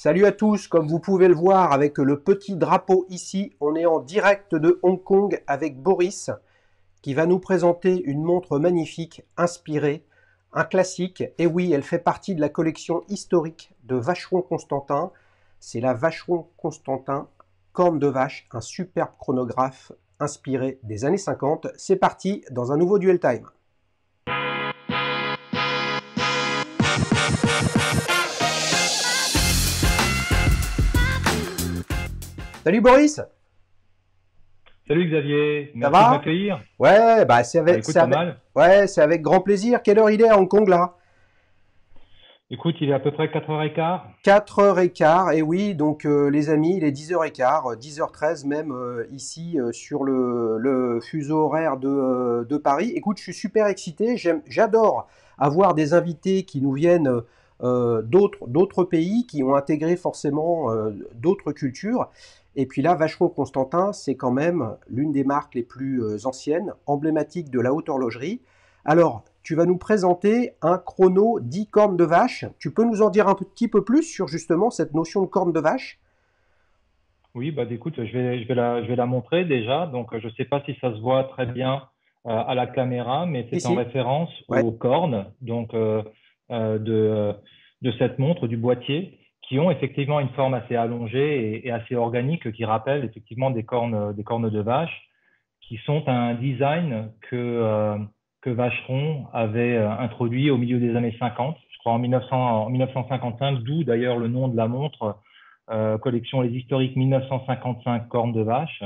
Salut à tous, comme vous pouvez le voir avec le petit drapeau ici, on est en direct de Hong Kong avec Boris qui va nous présenter une montre magnifique, inspirée, un classique. Et oui, elle fait partie de la collection historique de Vacheron Constantin. C'est la Vacheron Constantin Corne de Vache, un superbe chronographe inspiré des années 50. C'est parti dans un nouveau Duel Time. Salut Boris. Salut Xavier, Ça merci de va? m'accueillir. Ouais, bah Bah écoute, pas mal. ouais, c'est avec grand plaisir. Quelle heure il est à Hong Kong là? Écoute, il est à peu près 4h15. 4h15, et oui, donc les amis, il est 10h15, 10h13 même ici sur le fuseau horaire de Paris. Écoute, je suis super excité, j'adore avoir des invités qui nous viennent d'autres pays, qui ont intégré forcément d'autres cultures. Et puis là, Vacheron Constantin, c'est quand même l'une des marques les plus anciennes, emblématiques de la haute horlogerie. Alors, tu vas nous présenter un chrono 10 cornes de vache. Tu peux nous en dire un petit peu plus sur justement cette notion de corne de vache? Oui, bah écoute, je vais la montrer déjà. Donc, je ne sais pas si ça se voit très bien à la caméra, mais c'est en Ici. référence Ouais. aux cornes donc, euh, de, de cette montre, du boîtier, qui ont effectivement une forme assez allongée et assez organique, qui rappelle effectivement des cornes de vache, qui sont un design que Vacheron avait introduit au milieu des années 50, je crois en 1955, d'où d'ailleurs le nom de la montre, collection Les Historiques 1955 cornes de vache,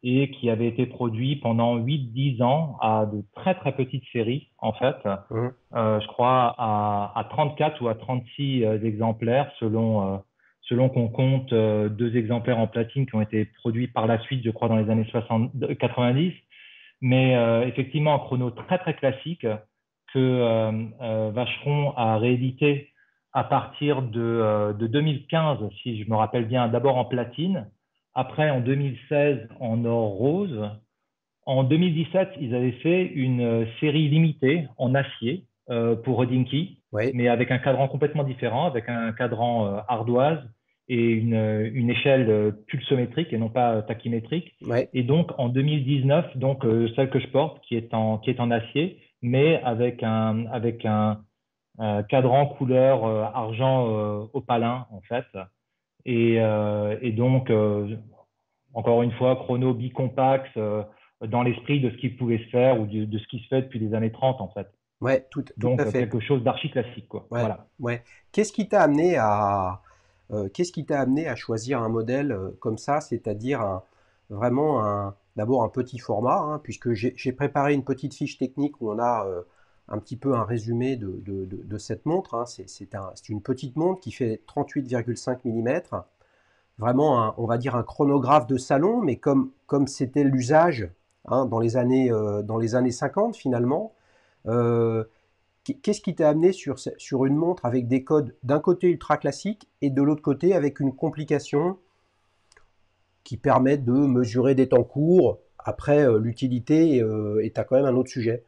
et qui avait été produit pendant 8-10 ans à de très très petites séries, en fait. Mhm. Je crois à 34 ou à 36 exemplaires, selon qu'on compte deux exemplaires en platine qui ont été produits par la suite, je crois, dans les années 90. Mais effectivement, un chrono très très classique que Vacheron a réédité à partir de 2015, si je me rappelle bien, d'abord en platine, après en 2016 en or rose. En 2017, ils avaient fait une série limitée en acier pour Hodinkee, Oui. mais avec un cadran complètement différent, avec un cadran ardoise et une échelle pulsométrique et non pas tachymétrique. Ouais. Et donc en 2019, donc celle que je porte, qui est en acier, mais avec un cadran couleur argent opalin en fait. Et donc encore une fois, chrono bicompax dans l'esprit de ce qui pouvait se faire ou de ce qui se fait depuis les années 30 en fait. Ouais, tout à Donc fait. quelque chose d'archi classique quoi. Ouais. Voilà. Ouais. Qu'est-ce qui t'a amené à choisir un modèle comme ça, c'est-à-dire vraiment d'abord un petit format, hein, puisque j'ai préparé une petite fiche technique où on a un petit peu un résumé de cette montre, hein. C'est une petite montre qui fait 38,5 mm. Vraiment, on va dire un chronographe de salon, mais comme c'était l'usage hein, dans les années 50 finalement. Euh, Qu'est-ce qui t'a amené sur une montre avec des codes d'un côté ultra classique et de l'autre côté avec une complication qui permet de mesurer des temps courts? Après, l'utilité est à quand même un autre sujet.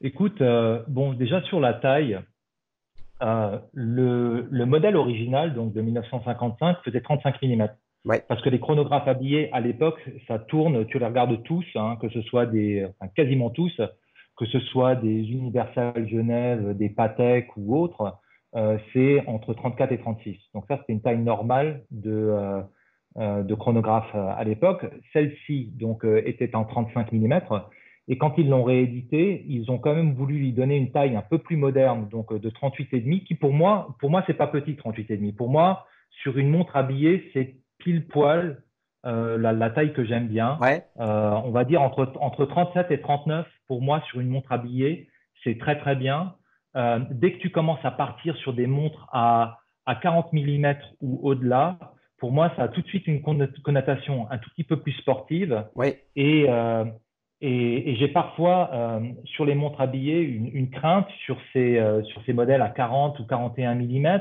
Écoute, bon déjà sur la taille, le modèle original donc de 1955 faisait 35 mm. Ouais. Parce que les chronographes habillés à l'époque, ça tourne, tu les regardes tous, hein, que ce soit enfin, quasiment tous, que ce soit des Universal Genève, des Patek ou autres, c'est entre 34 et 36. Donc ça, c'était une taille normale de chronographe à l'époque. Celle-ci donc était en 35 mm. Et quand ils l'ont réédité, ils ont quand même voulu lui donner une taille un peu plus moderne, donc de 38,5, qui pour moi, c'est pas petit 38,5. Pour moi, sur une montre habillée, c'est pile poil la taille que j'aime bien. Ouais. On va dire entre 37 et 39, pour moi, sur une montre habillée, c'est très très bien. Dès que tu commences à partir sur des montres à 40 mm ou au-delà, pour moi, ça a tout de suite une connotation un tout petit peu plus sportive. Ouais. Et, euh, et j'ai parfois, sur les montres habillées, une crainte sur ces modèles à 40 ou 41 mm,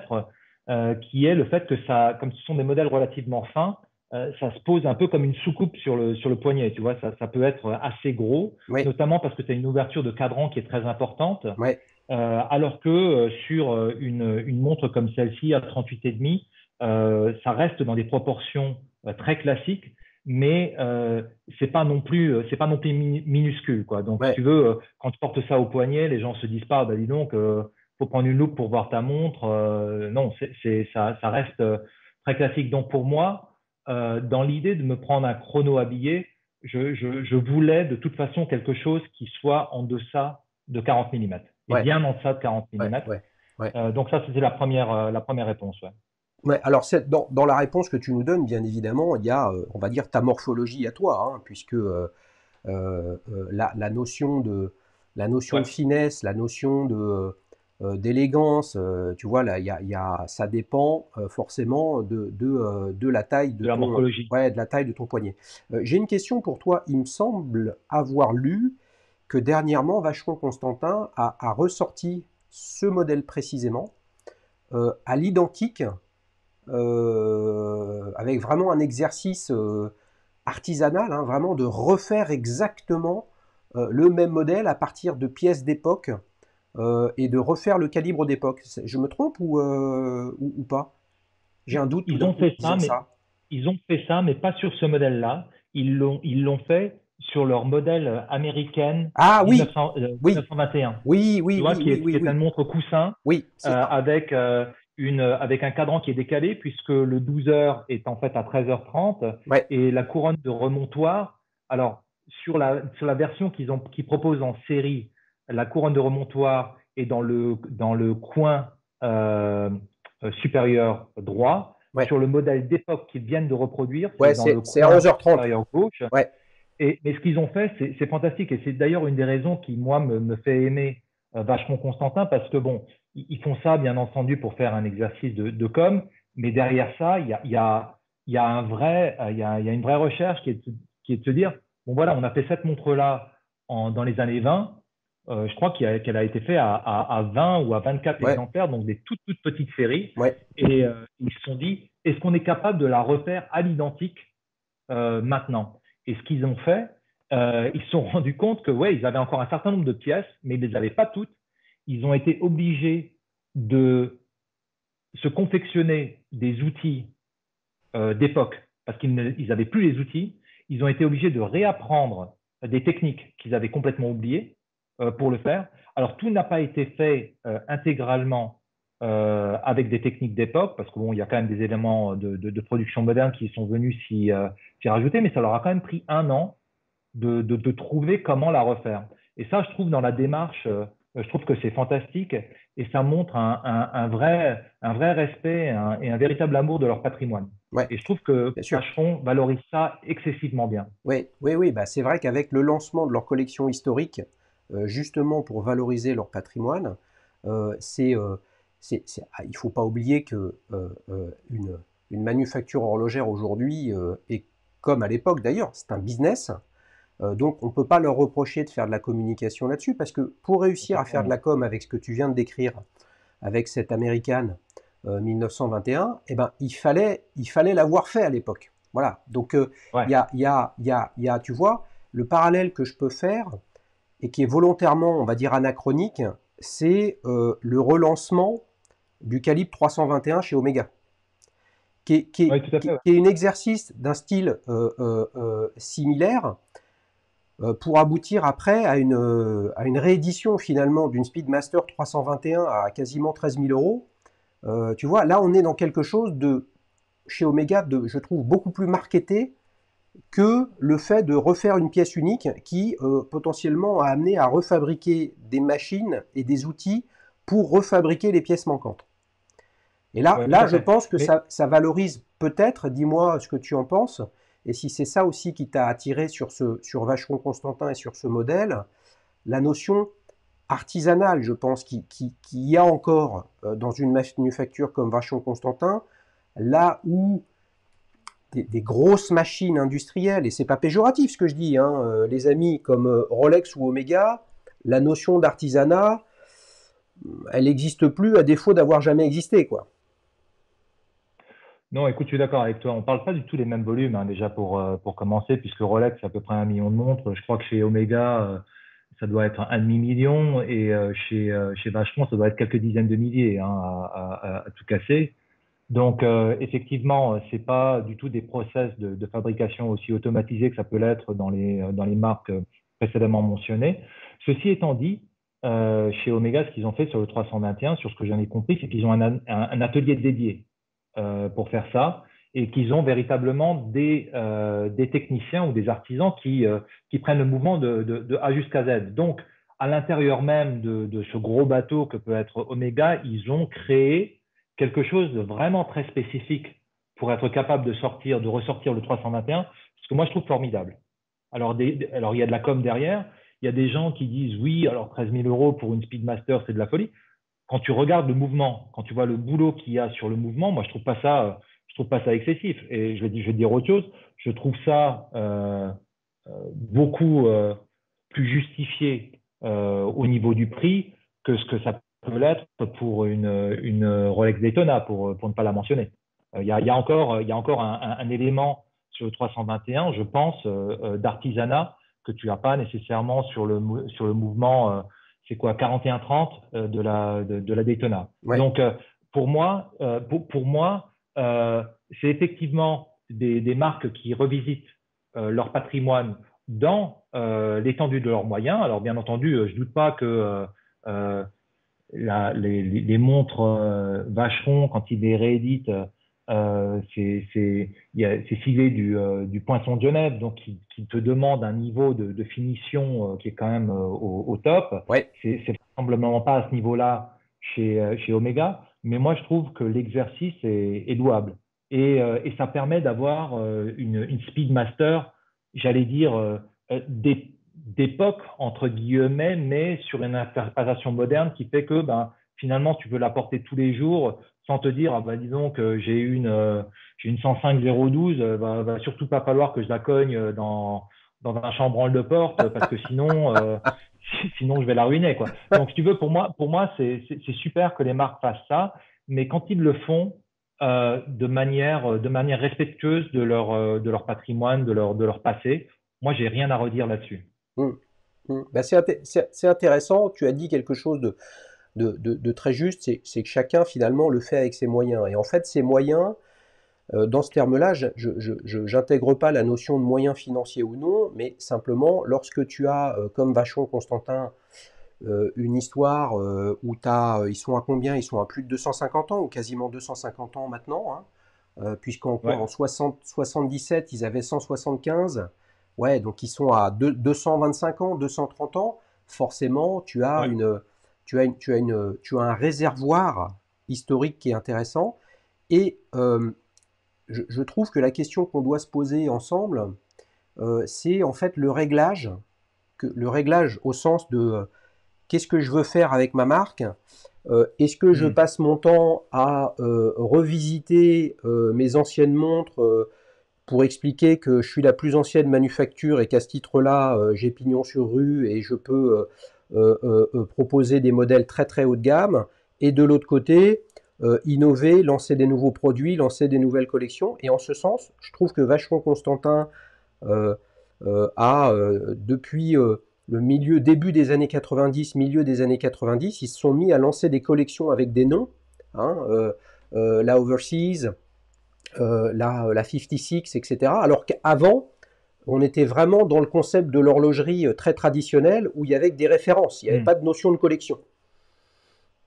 qui est le fait que ça, comme ce sont des modèles relativement fins, ça se pose un peu comme une soucoupe sur le poignet. Tu vois, ça peut être assez gros, Ouais. notamment parce que tu as une ouverture de cadran qui est très importante. Ouais. alors que sur une montre comme celle-ci à 38,5, ça reste dans des proportions très classiques, mais c'est pas non plus minuscule, quoi. Donc, si Ouais, tu veux, quand tu portes ça au poignet, les gens se disent pas, bah dis donc, faut prendre une loupe pour voir ta montre. Non, ça reste très classique. Donc, pour moi, dans l'idée de me prendre un chrono habillé, je voulais de toute façon quelque chose qui soit en deçà de 40 millimètres et ouais, bien en deçà de 40 ouais, millimètres. ouais, ouais. Donc ça, c'était la première réponse. Ouais. Ouais, alors dans la réponse que tu nous donnes, bien évidemment, il y a, on va dire, ta morphologie à toi, hein, puisque la notion la notion Ouais, de finesse, la notion d'élégance, tu vois, là, ça dépend forcément de la taille de de la ton, morphologie. ouais, de la taille de ton poignet. J'ai une question pour toi. Il me semble avoir lu que dernièrement, Vacheron Constantin a ressorti ce modèle précisément à l'identique avec vraiment un exercice artisanal, hein, vraiment de refaire exactement le même modèle à partir de pièces d'époque et de refaire le calibre d'époque. Je me trompe ou pas? J'ai un doute tout Ils d'un ont coup en fait ça, disant ça. mais pas sur ce modèle-là. Ils l'ont fait sur leur modèle américaine Ah oui, 1900, oui, 1921. oui, oui, Tu vois, oui, oui, oui, qui est oui, une montre coussin oui, c'est ça. avec avec un cadran qui est décalé puisque le 12 heures est en fait à 13h30 Ouais, et la couronne de remontoir. Alors sur la version qu'ils proposent en série, la couronne de remontoir est dans le coin supérieur droit. ouais, Sur le modèle d'époque qu'ils viennent de reproduire, c'est ouais, dans le c'est à coin 11h30. supérieur gauche. Ouais, Mais ce qu'ils ont fait, c'est fantastique. Et c'est d'ailleurs une des raisons qui, moi, me fait aimer Vacheron Constantin, parce que, bon, ils font ça, bien entendu, pour faire un exercice de com, mais derrière ça, il y a un vrai, il y a une vraie recherche qui est de se dire, bon, voilà, on a fait cette montre-là dans les années 20. Je crois qu'elle a été faite à 20 ou à 24 ouais, exemplaires, donc des toutes petites séries. ouais, Et ils se sont dit, est-ce qu'on est capable de la refaire à l'identique maintenant? Et ce qu'ils ont fait, ils se sont rendus compte que ouais, ils avaient encore un certain nombre de pièces, mais ils ne les avaient pas toutes. Ils ont été obligés de se confectionner des outils d'époque parce qu'ils n'avaient plus les outils. Ils ont été obligés de réapprendre des techniques qu'ils avaient complètement oubliées pour le faire. Alors tout n'a pas été fait intégralement avec des techniques d'époque, parce que bon, il y a quand même des éléments de production moderne qui sont venus s'y rajouter, mais ça leur a quand même pris un an de trouver comment la refaire. Et ça, je trouve dans la démarche, je trouve que c'est fantastique et ça montre un vrai respect et un véritable amour de leur patrimoine. ouais, Et je trouve que bien sûr. Vacheron valorise ça excessivement bien. Oui, oui, oui, bah c'est vrai qu'avec le lancement de leur collection historique, justement pour valoriser leur patrimoine, euh, c'est, euh, il ne faut pas oublier que une manufacture horlogère aujourd'hui est comme à l'époque d'ailleurs, c'est un business. Donc on ne peut pas leur reprocher de faire de la communication là-dessus, parce que pour réussir à faire de Exactement. la com avec ce que tu viens de décrire, avec cette américaine 1921, eh ben, il fallait l'avoir fait à l'époque. Voilà. Donc, Ouais, tu vois, le parallèle que je peux faire, et qui est volontairement, on va dire, anachronique, c'est le relancement du calibre 321 chez Omega, ouais, tout à fait. Ouais. qui est un exercice d'un style similaire, pour aboutir après à une réédition finalement d'une Speedmaster 321 à quasiment 13 000 euros. Tu vois, là, on est dans quelque chose de, chez Omega, je trouve, beaucoup plus marketé que le fait de refaire une pièce unique qui, potentiellement, a amené à refabriquer des machines et des outils pour refabriquer les pièces manquantes. Et Ouais, tout là à je fait. pense que Mais ça valorise peut-être, dis-moi ce que tu en penses, et si c'est ça aussi qui t'a attiré sur Vacheron Constantin et sur ce modèle, la notion artisanale, je pense, qui y a encore dans une manufacture comme Vacheron Constantin, là où des grosses machines industrielles, et c'est pas péjoratif ce que je dis, hein, les amis comme Rolex ou Omega, la notion d'artisanat, elle n'existe plus à défaut d'avoir jamais existé, quoi. non, écoute, je suis d'accord avec toi. On parle pas du tout des mêmes volumes, hein, déjà pour commencer, puisque Rolex, c'est à peu près 1 million de montres. Je crois que chez Omega, ça doit être un demi-million et chez Vacheron, ça doit être quelques dizaines de milliers hein, à tout casser. Donc, effectivement, c'est pas du tout des process de fabrication aussi automatisés que ça peut l'être dans les marques précédemment mentionnées. Ceci étant dit, chez Omega, ce qu'ils ont fait sur le 321, sur ce que j'en ai compris, c'est qu'ils ont un atelier dédié pour faire ça et qu'ils ont véritablement des techniciens ou des artisans qui prennent le mouvement de A jusqu'à Z. Donc, à l'intérieur même de ce gros bateau que peut être Omega, ils ont créé quelque chose de vraiment très spécifique pour être capable de ressortir le 321, ce que moi je trouve formidable. Alors il y a de la com derrière, il y a des gens qui disent oui, alors 13 000 euros pour une Speedmaster, c'est de la folie. Quand tu regardes le mouvement, quand tu vois le boulot qu'il y a sur le mouvement, moi je trouve pas ça excessif. Et je vais dire autre chose, je trouve ça beaucoup plus justifié au niveau du prix que ce que ça peut l'être pour une Rolex Daytona, pour ne pas la mentionner. Il y a encore un élément sur le 321, je pense, d'artisanat que tu n'as pas nécessairement sur le mouvement, c'est quoi, 41-30 de la Daytona. Ouais. Donc, pour moi c'est effectivement des marques qui revisitent leur patrimoine dans l'étendue de leurs moyens. Alors, bien entendu, je ne doute pas que euh, les montres Vacheron, quand ils les rééditent, c'est filé du Poinçon de Genève, donc qui te demande un niveau de finition qui est quand même au top. Ouais. C'est vraisemblablement pas à ce niveau-là chez Omega, mais moi je trouve que l'exercice est louable et ça permet d'avoir une Speedmaster, j'allais dire d'époque entre guillemets, mais sur une interprétation moderne qui fait que ben finalement tu peux la porter tous les jours sans te dire ah bah disons que j'ai une 105-012, va surtout pas falloir que je la cogne dans un chambranle de porte parce que sinon sinon je vais la ruiner quoi. Donc si tu veux pour moi c'est super que les marques fassent ça, mais quand ils le font de manière respectueuse de leur patrimoine, de leur passé, moi j'ai rien à redire là-dessus. Mm. Mm. Bah, c'est intéressant. Tu as dit quelque chose de très juste, c'est que chacun finalement le fait avec ses moyens. Et en fait, ces moyens, dans ce terme-là, je n'intègre pas la notion de moyens financiers ou non, mais simplement lorsque tu as, comme Vachon Constantin, une histoire où ils sont à combien? Ils sont à plus de 250 ans, ou quasiment 250 ans maintenant, hein, puisqu'en quoi, Ouais. en 77, ils avaient 175. Ouais, donc ils sont à 225 ans, 230 ans. Forcément, Ouais. tu as un réservoir historique qui est intéressant. Et je trouve que la question qu'on doit se poser ensemble, c'est en fait le réglage au sens de qu'est-ce que je veux faire avec ma marque. Est-ce que je Hmm. passe mon temps à revisiter mes anciennes montres pour expliquer que je suis la plus ancienne manufacture et qu'à ce titre-là, j'ai pignon sur rue et je peux proposer des modèles très très haut de gamme. Et de l'autre côté, innover, lancer des nouveaux produits, lancer des nouvelles collections. Et en ce sens, je trouve que Vacheron Constantin euh, depuis début des années 90, milieu des années 90, ils se sont mis à lancer des collections avec des noms, hein, la Overseas, la 56, etc. Alors qu'avant, on était vraiment dans le concept de l'horlogerie très traditionnelle où il y avait que des références, il n'y avait pas Hmm. de notion de collection.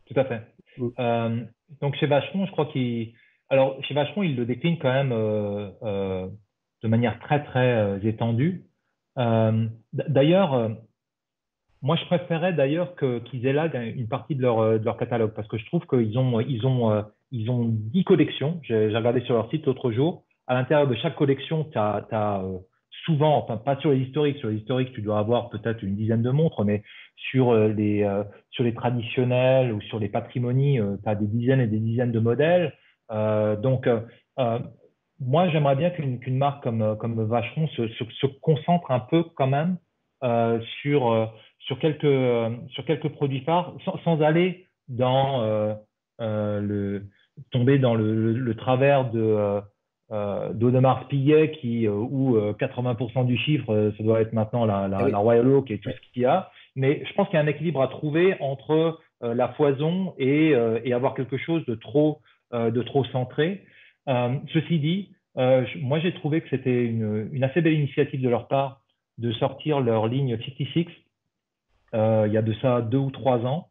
Tout à fait. Mm. Euh, donc chez Vacheron, je crois alors chez Vacheron, il le décline quand même de manière très très étendue. D'ailleurs, moi je préférais d'ailleurs qu'ils élaguent une partie de leur catalogue parce que je trouve ils ont 10 collections. J'ai regardé sur leur site l'autre jour. À l'intérieur de chaque collection, tu as, souvent, enfin pas sur les historiques, tu dois avoir peut-être une dizaine de montres, mais sur les traditionnels ou sur les patrimonies, tu as des dizaines et des dizaines de modèles. Donc, euh, moi, j'aimerais bien qu'une marque comme Vacheron se concentre un peu quand même euh, sur, euh, sur quelques produits phares, sans aller dans tomber dans le travers d'Audemars Piguet où 80% du chiffre, ça doit être maintenant Eh la oui. Royal Oak et tout Ouais. ce qu'il y a. Mais je pense qu'il y a un équilibre à trouver entre la foison et avoir quelque chose de trop centré. Ceci dit, moi j'ai trouvé que c'était une assez belle initiative de leur part de sortir leur ligne 56 il y a de ça 2 ou 3 ans.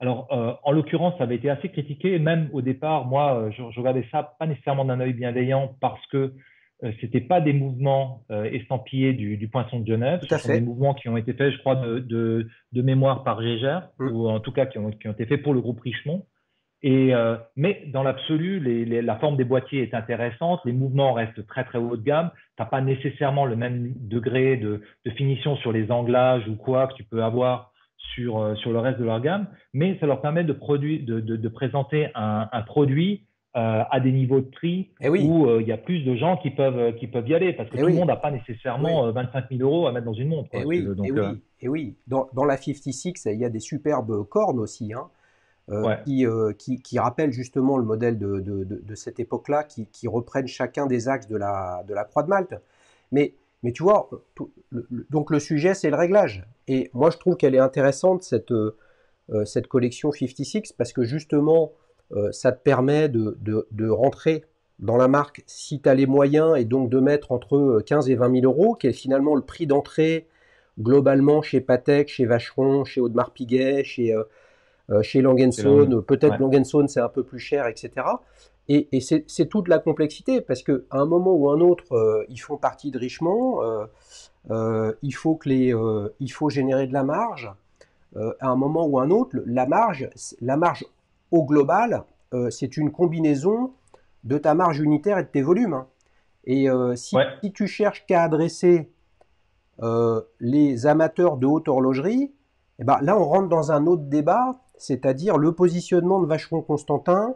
Alors, en l'occurrence, ça avait été assez critiqué. Même au départ, moi, je regardais ça pas nécessairement d'un œil bienveillant parce que c'était pas des mouvements estampillés du Poinçon de Genève. Tout Ce à sont des fait. mouvements qui ont été faits, je crois, de mémoire par Gégère, Mm. ou en tout cas qui ont été faits pour le groupe Richemont. Mais dans l'absolu, la forme des boîtiers est intéressante, les mouvements restent très très haut de gamme. Tu n'as pas nécessairement le même degré de finition sur les anglages ou quoi que tu peux avoir sur le reste de leur gamme, mais ça leur permet de présenter un produit à des niveaux de prix Eh oui, où il y a plus de gens qui peuvent y aller, parce que eh tout le oui, monde n'a pas oui, nécessairement 25 000 euros à mettre dans une montre, eh quoi, si tu oui, veux. eh Donc, oui, eh oui. Dans la 56, il y a des superbes cornes aussi, hein, ouais, qui rappellent justement le modèle de cette époque-là, qui reprennent chacun des axes de la Croix de Malte. Mais, mais tu vois, donc le sujet, c'est le réglage. Et moi, je trouve qu'elle est intéressante, cette collection 56, parce que justement, ça te permet de rentrer dans la marque si tu as les moyens, et donc de mettre entre 15 et 20 000 euros, qui est finalement le prix d'entrée globalement chez Patek, chez Vacheron, chez Audemars Piguet, chez c'est langue. Langensohn. Peut-être Ouais, Langensohn c'est un peu plus cher, etc. Et c'est toute la complexité, parce qu'à un moment ou un autre, ils font partie de Richemont, il faut générer de la marge. À un moment ou un autre, la marge au global, c'est une combinaison de ta marge unitaire et de tes volumes, hein. Et ouais, si tu cherches qu'à adresser les amateurs de haute horlogerie, eh ben, là on rentre dans un autre débat, c'est-à-dire le positionnement de Vacheron Constantin,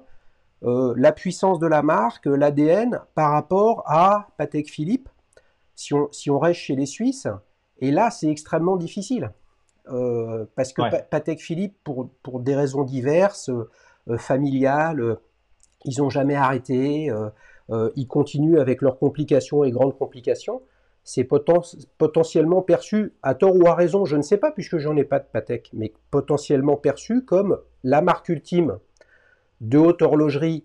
la puissance de la marque, l'ADN par rapport à Patek Philippe, si on reste chez les Suisses. Et là, c'est extrêmement difficile. Parce que ouais. Patek Philippe, pour des raisons diverses, familiales, ils n'ont jamais arrêté, ils continuent avec leurs complications et grandes complications. C'est potentiellement perçu, à tort ou à raison, je ne sais pas, puisque j'en ai pas de Patek, mais potentiellement perçu comme la marque ultime de haute horlogerie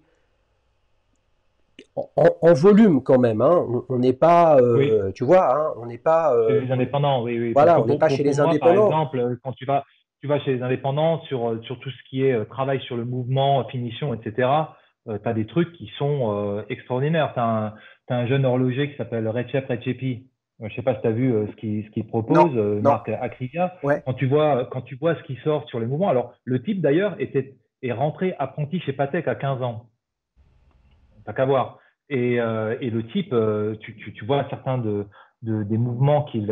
en volume quand même, hein. On n'est pas, Oui. tu vois, hein, on n'est pas, Chez les indépendants, oui, oui. Parce que voilà, on n'est pas chez pour les moi, par indépendants. exemple, quand tu vas chez les indépendants sur tout ce qui est travail sur le mouvement, finition, etc., tu as des trucs qui sont extraordinaires. T'as un jeune horloger qui s'appelle Recep Recepi. Je sais pas si tu as vu ce qu'il propose, Non, non, marque Acrilia. ouais, Quand tu vois ce qui sort sur les mouvements, alors le type d'ailleurs est rentré apprenti chez Patek à 15 ans. T'as qu'à voir. Et le type, tu vois certains des mouvements qu'il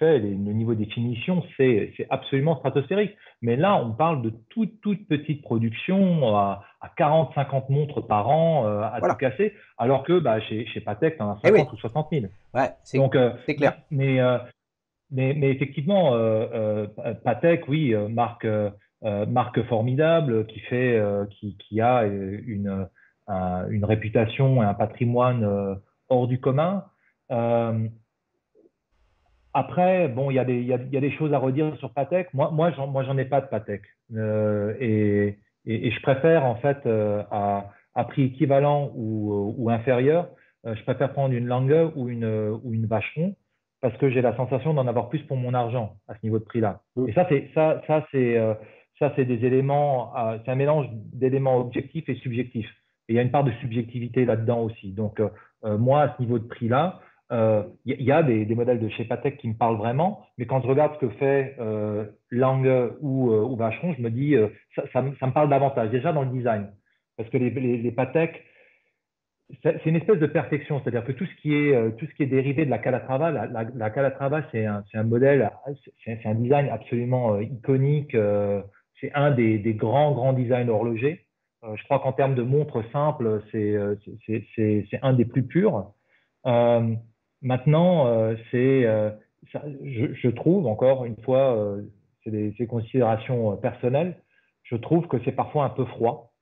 fait, le niveau des finitions, c'est absolument stratosphérique. Mais là, on parle de toute petite production à 40-50 montres par an à tout voilà. casser, alors que bah, chez Patek, tu en as Eh oui, 50 ou 60 000. ouais, Donc, c'est clair. mais effectivement, Patek, oui, marque formidable qui a une réputation et un patrimoine hors du commun. Euh, Après, bon, il y a des choses à redire sur Patek. Moi, j'en ai pas de Patek. Et je préfère, en fait, à prix équivalent ou inférieur, je préfère prendre une Lange ou une Vacheron parce que j'ai la sensation d'en avoir plus pour mon argent à ce niveau de prix-là. Mm. Et ça, c'est des éléments, c'est un mélange d'éléments objectifs et subjectifs. Et il y a une part de subjectivité là-dedans aussi. Donc, moi, à ce niveau de prix-là, y a des modèles de chez Patek qui me parlent vraiment, mais quand je regarde ce que fait Lange ou Vacheron, je me dis, ça me parle davantage, déjà dans le design. Parce que les Patek, c'est une espèce de perfection, c'est-à-dire que tout ce qui est dérivé de la Calatrava, la Calatrava, c'est un modèle, c'est un design absolument iconique, c'est un des grands designs horlogers. Je crois qu'en termes de montres simples, c'est un des plus purs. Euh, Maintenant, je trouve, encore une fois, c'est des considérations personnelles, je trouve que c'est parfois un peu froid.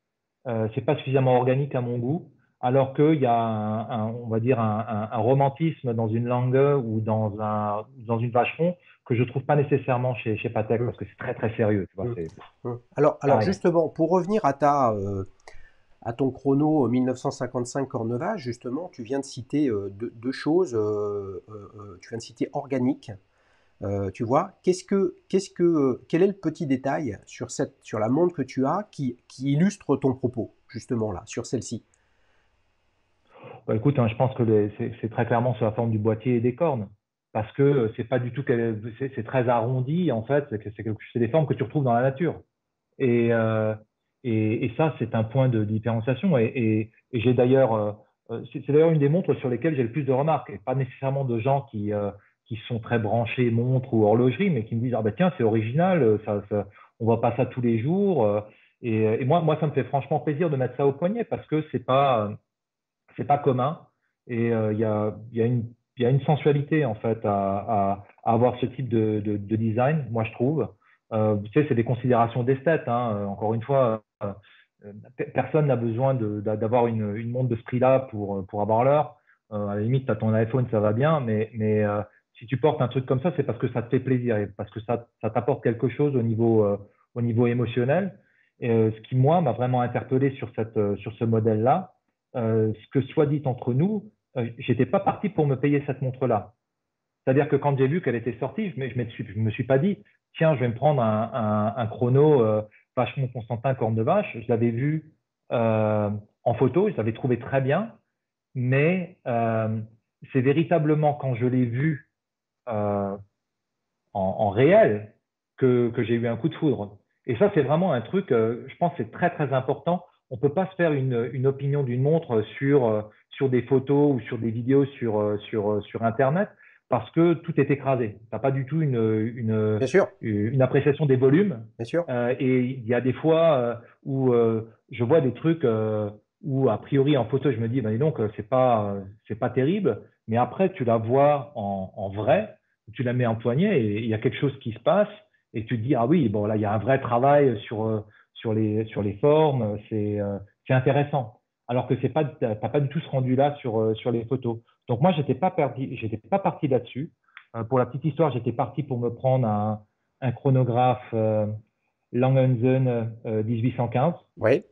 C'est pas suffisamment organique à mon goût, alors qu'il y a on va dire un romantisme dans une langue ou dans une vacheron que je trouve pas nécessairement chez Patek Hum, parce que c'est très très sérieux, tu vois, hum, c'est Alors carré. justement, pour revenir à ton chrono 1955 Cornevage, justement, tu viens de citer deux choses. Tu viens de citer organique. Tu vois, quel est le petit détail sur la montre que tu as qui illustre ton propos, justement là, sur celle-ci? Bah, écoute, hein, je pense que c'est très clairement sur la forme du boîtier et des cornes. Parce que c'est pas du tout, c'est très arrondi, en fait, c'est des formes que tu retrouves dans la nature. Et, euh, et ça, c'est un point de différenciation. Et j'ai d'ailleurs, c'est d'ailleurs une des montres sur lesquelles j'ai le plus de remarques. Et pas nécessairement de gens qui sont très branchés montres ou horlogerie, mais qui me disent, ah ben tiens, c'est original, on voit pas ça tous les jours. Et moi, ça me fait franchement plaisir de mettre ça au poignet parce que c'est pas commun et il y a une sensualité en fait à avoir ce type de design, moi je trouve. Tu sais, c'est des considérations d'esthète, hein. Encore une fois, personne n'a besoin d'avoir une montre de ce prix-là pour avoir l'heure. À la limite, tu as ton iPhone, ça va bien, mais si tu portes un truc comme ça, c'est parce que ça te fait plaisir et parce que ça t'apporte quelque chose au niveau émotionnel. Et, ce qui, moi, m'a vraiment interpellé sur ce modèle-là, ce que soit dit entre nous, j'étais pas parti pour me payer cette montre-là. C'est-à-dire que quand j'ai vu qu'elle était sortie, je me suis pas dit, tiens, je vais me prendre un chrono Vacheron Constantin Corne de Vache. Je l'avais vu en photo, je l'avais trouvé très bien, mais c'est véritablement quand je l'ai vu euh, en réel que j'ai eu un coup de foudre. Et ça, c'est vraiment un truc, je pense, c'est très, très important. On ne peut pas se faire une opinion d'une montre sur des photos ou sur des vidéos sur Internet parce que tout est écrasé. Tu n'as pas du tout Bien sûr, une appréciation des volumes. bien sûr. Et il y a des fois où je vois des trucs où, a priori, en photo, je me dis, ben, dis donc, c'est pas terrible. Mais après, tu la vois en vrai, tu la mets en poignet et il y a quelque chose qui se passe et tu te dis, ah oui, bon, là, il y a un vrai travail sur les formes, c'est intéressant. Alors que t'as pas du tout ce rendu-là sur les photos. Donc moi, j'étais pas parti là-dessus. Pour la petite histoire, j'étais parti pour me prendre un chronographe Langenzen 1815 Oui.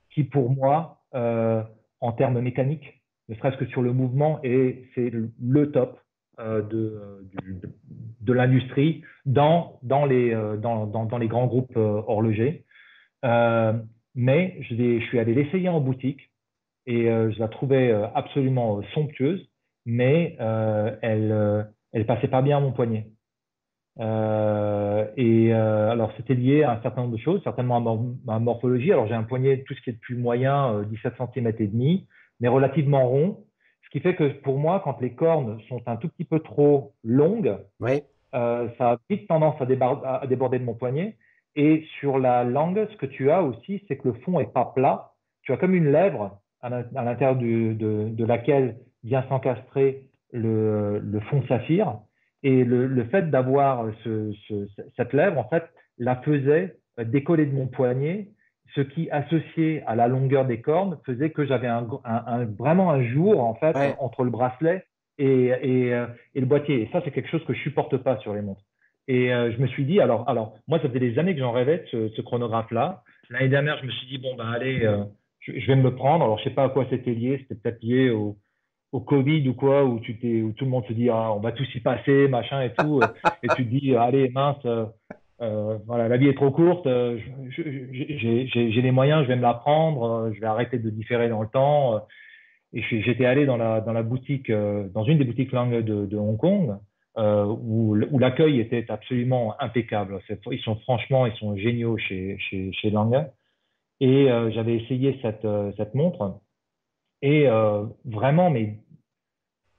qui pour moi, en termes mécaniques, ne serait-ce que sur le mouvement, et c'est le top de l'industrie dans les grands groupes horlogers. Euh, mais je suis allé l'essayer en boutique et je la trouvais absolument somptueuse, mais elle passait pas bien à mon poignet. Alors, c'était lié à un certain nombre de choses, certainement à ma morphologie. Alors, j'ai un poignet, tout ce qui est de plus moyen, 17 cm et demi, mais relativement rond. Ce qui fait que pour moi, quand les cornes sont un tout petit peu trop longues, Oui. ça a vite tendance à déborder de mon poignet. Et sur la langue, ce que tu as aussi, c'est que le fond est pas plat. Tu as comme une lèvre à l'intérieur de laquelle vient s'encastrer le fond saphir. Et le fait d'avoir cette lèvre, en fait, la faisait décoller de mon poignet, ce qui, associé à la longueur des cornes, faisait que j'avais vraiment un jour, en fait, Ouais. entre le bracelet et le boîtier. Et ça, c'est quelque chose que je supporte pas sur les montres. Et je me suis dit, alors, moi, ça faisait des années que j'en rêvais de ce chronographe-là. L'année dernière, je me suis dit, bon, ben, allez, je vais me le prendre. Alors, je sais pas à quoi c'était lié. C'était peut-être lié au Covid ou quoi, où tout le monde se dit, ah, on va tous y passer, machin et tout. Et tu te dis, allez, mince, voilà, la vie est trop courte. J'ai les moyens, je vais me la prendre. Je vais arrêter de différer dans le temps. Et j'étais allé dans la boutique, dans une des boutiques langues de Hong Kong, où l'accueil était absolument impeccable. Ils sont géniaux chez Lange. Et j'avais essayé cette montre et vraiment, mais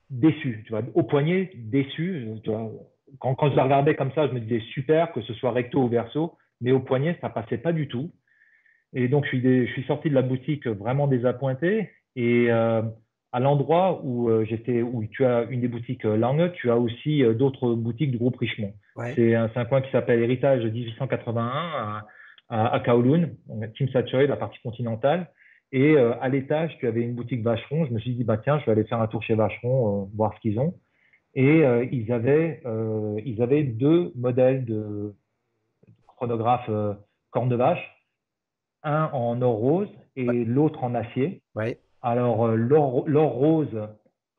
déçu, tu vois, au poignet, déçu. Tu vois. Quand je la regardais comme ça, je me disais super, que ce soit recto ou verso, mais au poignet, ça passait pas du tout. Et donc, je suis sorti de la boutique vraiment désappointé. Et à l'endroit où tu as une des boutiques Lange, tu as aussi d'autres boutiques du groupe Richemont. Ouais. C'est un coin qui s'appelle Héritage 1881 à Kowloon, donc Team Saturé, la partie continentale. Et à l'étage, tu avais une boutique Vacheron. Je me suis dit, bah tiens, je vais aller faire un tour chez Vacheron, voir ce qu'ils ont. Et ils avaient deux modèles de chronographe corne de vache, un en or rose Ouais, et l'autre en acier. ouais, Alors, l'or rose,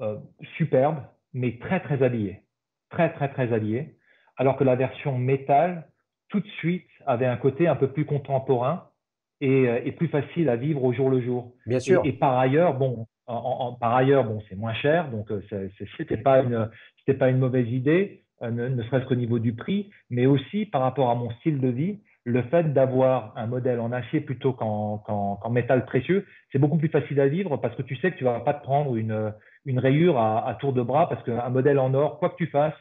euh, superbe, mais très, très habillé. Très, très, très habillé. Alors que la version métal, tout de suite, avait un côté un peu plus contemporain et plus facile à vivre au jour le jour. bien sûr. Et par ailleurs, bon, par ailleurs, bon, c'est moins cher, donc c'était pas une mauvaise idée, ne serait-ce qu'au niveau du prix, mais aussi par rapport à mon style de vie, le fait d'avoir un modèle en acier plutôt qu'en métal précieux, c'est beaucoup plus facile à vivre parce que tu sais que tu vas pas te prendre une rayure à tour de bras parce qu'un modèle en or, quoi que tu fasses,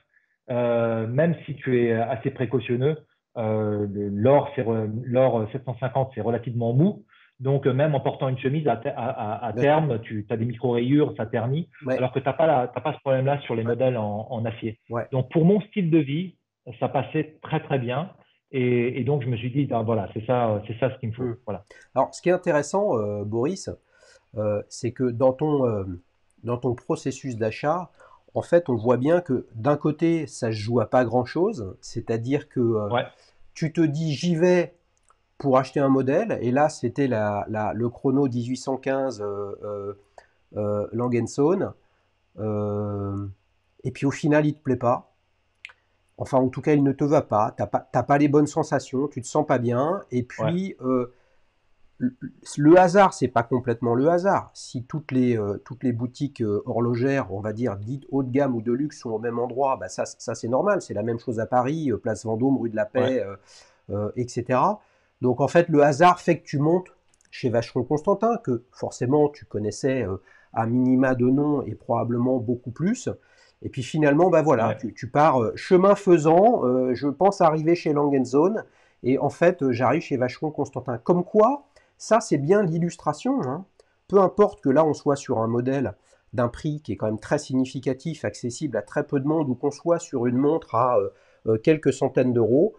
même si tu es assez précautionneux, l'or 750, c'est relativement mou. Donc, même en portant une chemise, à Bien sûr. terme, tu as des micro-rayures, ça ternit, Ouais, alors que tu n'as t'as pas ce problème-là sur les ouais, modèles en acier. ouais. Donc, pour mon style de vie, ça passait très, très bien. Et donc, je me suis dit, ah, voilà, c'est ça ce qu'il me Hmm. faut. Voilà. Alors, ce qui est intéressant, Boris, c'est que dans ton processus d'achat, en fait, on voit bien que d'un côté, ça se joue à pas grand-chose, c'est-à-dire que Ouais, tu te dis j'y vais pour acheter un modèle, et là c'était le chrono 1815 Langensohn, euh, et puis au final il te plaît pas. Enfin, en tout cas, il ne te va pas. T'as pas les bonnes sensations, tu te sens pas bien. Et ouais, puis, le hasard, c'est pas complètement le hasard. Si toutes les boutiques horlogères, on va dire dites haut de gamme ou de luxe, sont au même endroit, bah ça c'est normal. C'est la même chose à Paris, place Vendôme, rue de la ouais, Paix, etc. Donc en fait, le hasard fait que tu montes chez Vacheron Constantin, que forcément tu connaissais à minima de nom et probablement beaucoup plus. Et puis finalement, bah voilà, ouais. tu pars chemin faisant. Je pense arriver chez Lang Zone et en fait, j'arrive chez Vacheron Constantin. Comme quoi, ça, c'est bien l'illustration, hein. Peu importe que là, on soit sur un modèle d'un prix qui est quand même très significatif, accessible à très peu de monde, ou qu'on soit sur une montre à quelques centaines d'euros,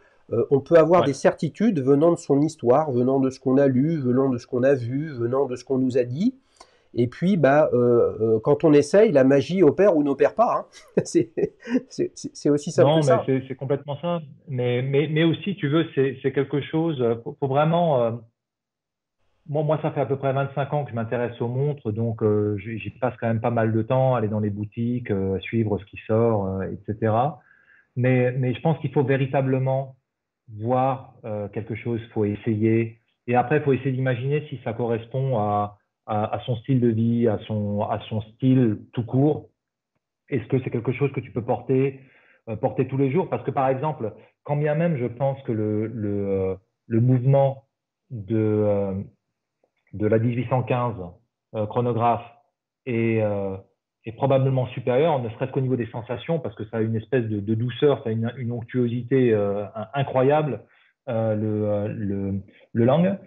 on peut avoir Ouais. des certitudes venant de son histoire, venant de ce qu'on a lu, venant de ce qu'on a vu, venant de ce qu'on nous a dit. Et puis, bah, quand on essaye, la magie opère ou n'opère pas, hein. C'est aussi simple que Non, mais ça. c'est complètement ça. Mais aussi, tu veux, c'est quelque chose, faut vraiment, moi, ça fait à peu près 25 ans que je m'intéresse aux montres, donc j'y passe quand même pas mal de temps, aller dans les boutiques, suivre ce qui sort, etc. Mais je pense qu'il faut véritablement voir quelque chose, faut essayer. Et après, il faut essayer d'imaginer si ça correspond à son style de vie, à son style tout court. Est-ce que c'est quelque chose que tu peux porter tous les jours? Parce que par exemple, quand bien même je pense que le mouvement de la 1815 chronographe est, euh, est probablement supérieur, ne serait-ce qu'au niveau des sensations, parce que ça a une espèce de douceur, ça a une onctuosité incroyable, le Lang.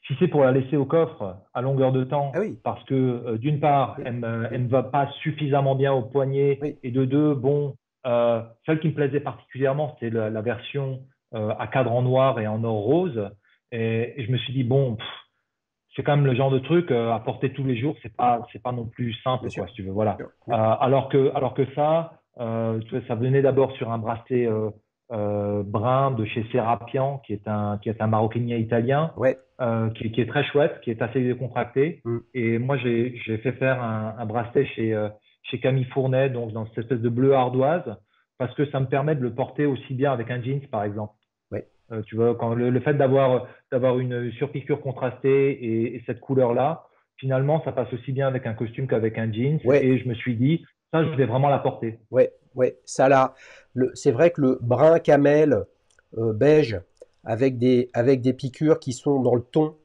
Si c'est pour la laisser au coffre à longueur de Ah temps, oui, parce que d'une part, oui, elle oui, ne va pas suffisamment bien au poignet, oui, et de deux, bon, celle qui me plaisait particulièrement, c'est la version à cadre en noir et en or rose. Et je me suis dit, bon, c'est quand même le genre de truc à porter tous les jours, c'est pas non plus bien simple, sûr. quoi, si tu veux, voilà. Bien sûr. Alors que ça, tu vois, ça venait d'abord sur un bracelet brun de chez Serapian, qui est un maroquinier italien, Ouais. qui est très chouette, qui est assez décontracté. Mm. Et moi, j'ai fait faire un bracelet chez Camille Fournet, donc dans cette espèce de bleu ardoise, parce que ça me permet de le porter aussi bien avec un jeans, par exemple. Ouais. Tu vois, quand le fait d'avoir une surpiqûre contrastée et cette couleur-là, finalement, ça passe aussi bien avec un costume qu'avec un jeans. Ouais. Et je me suis dit, ça, je vais vraiment la porter. Ouais. Ouais. Ça là, c'est vrai que le brun camel beige avec des piqûres qui sont dans le ton,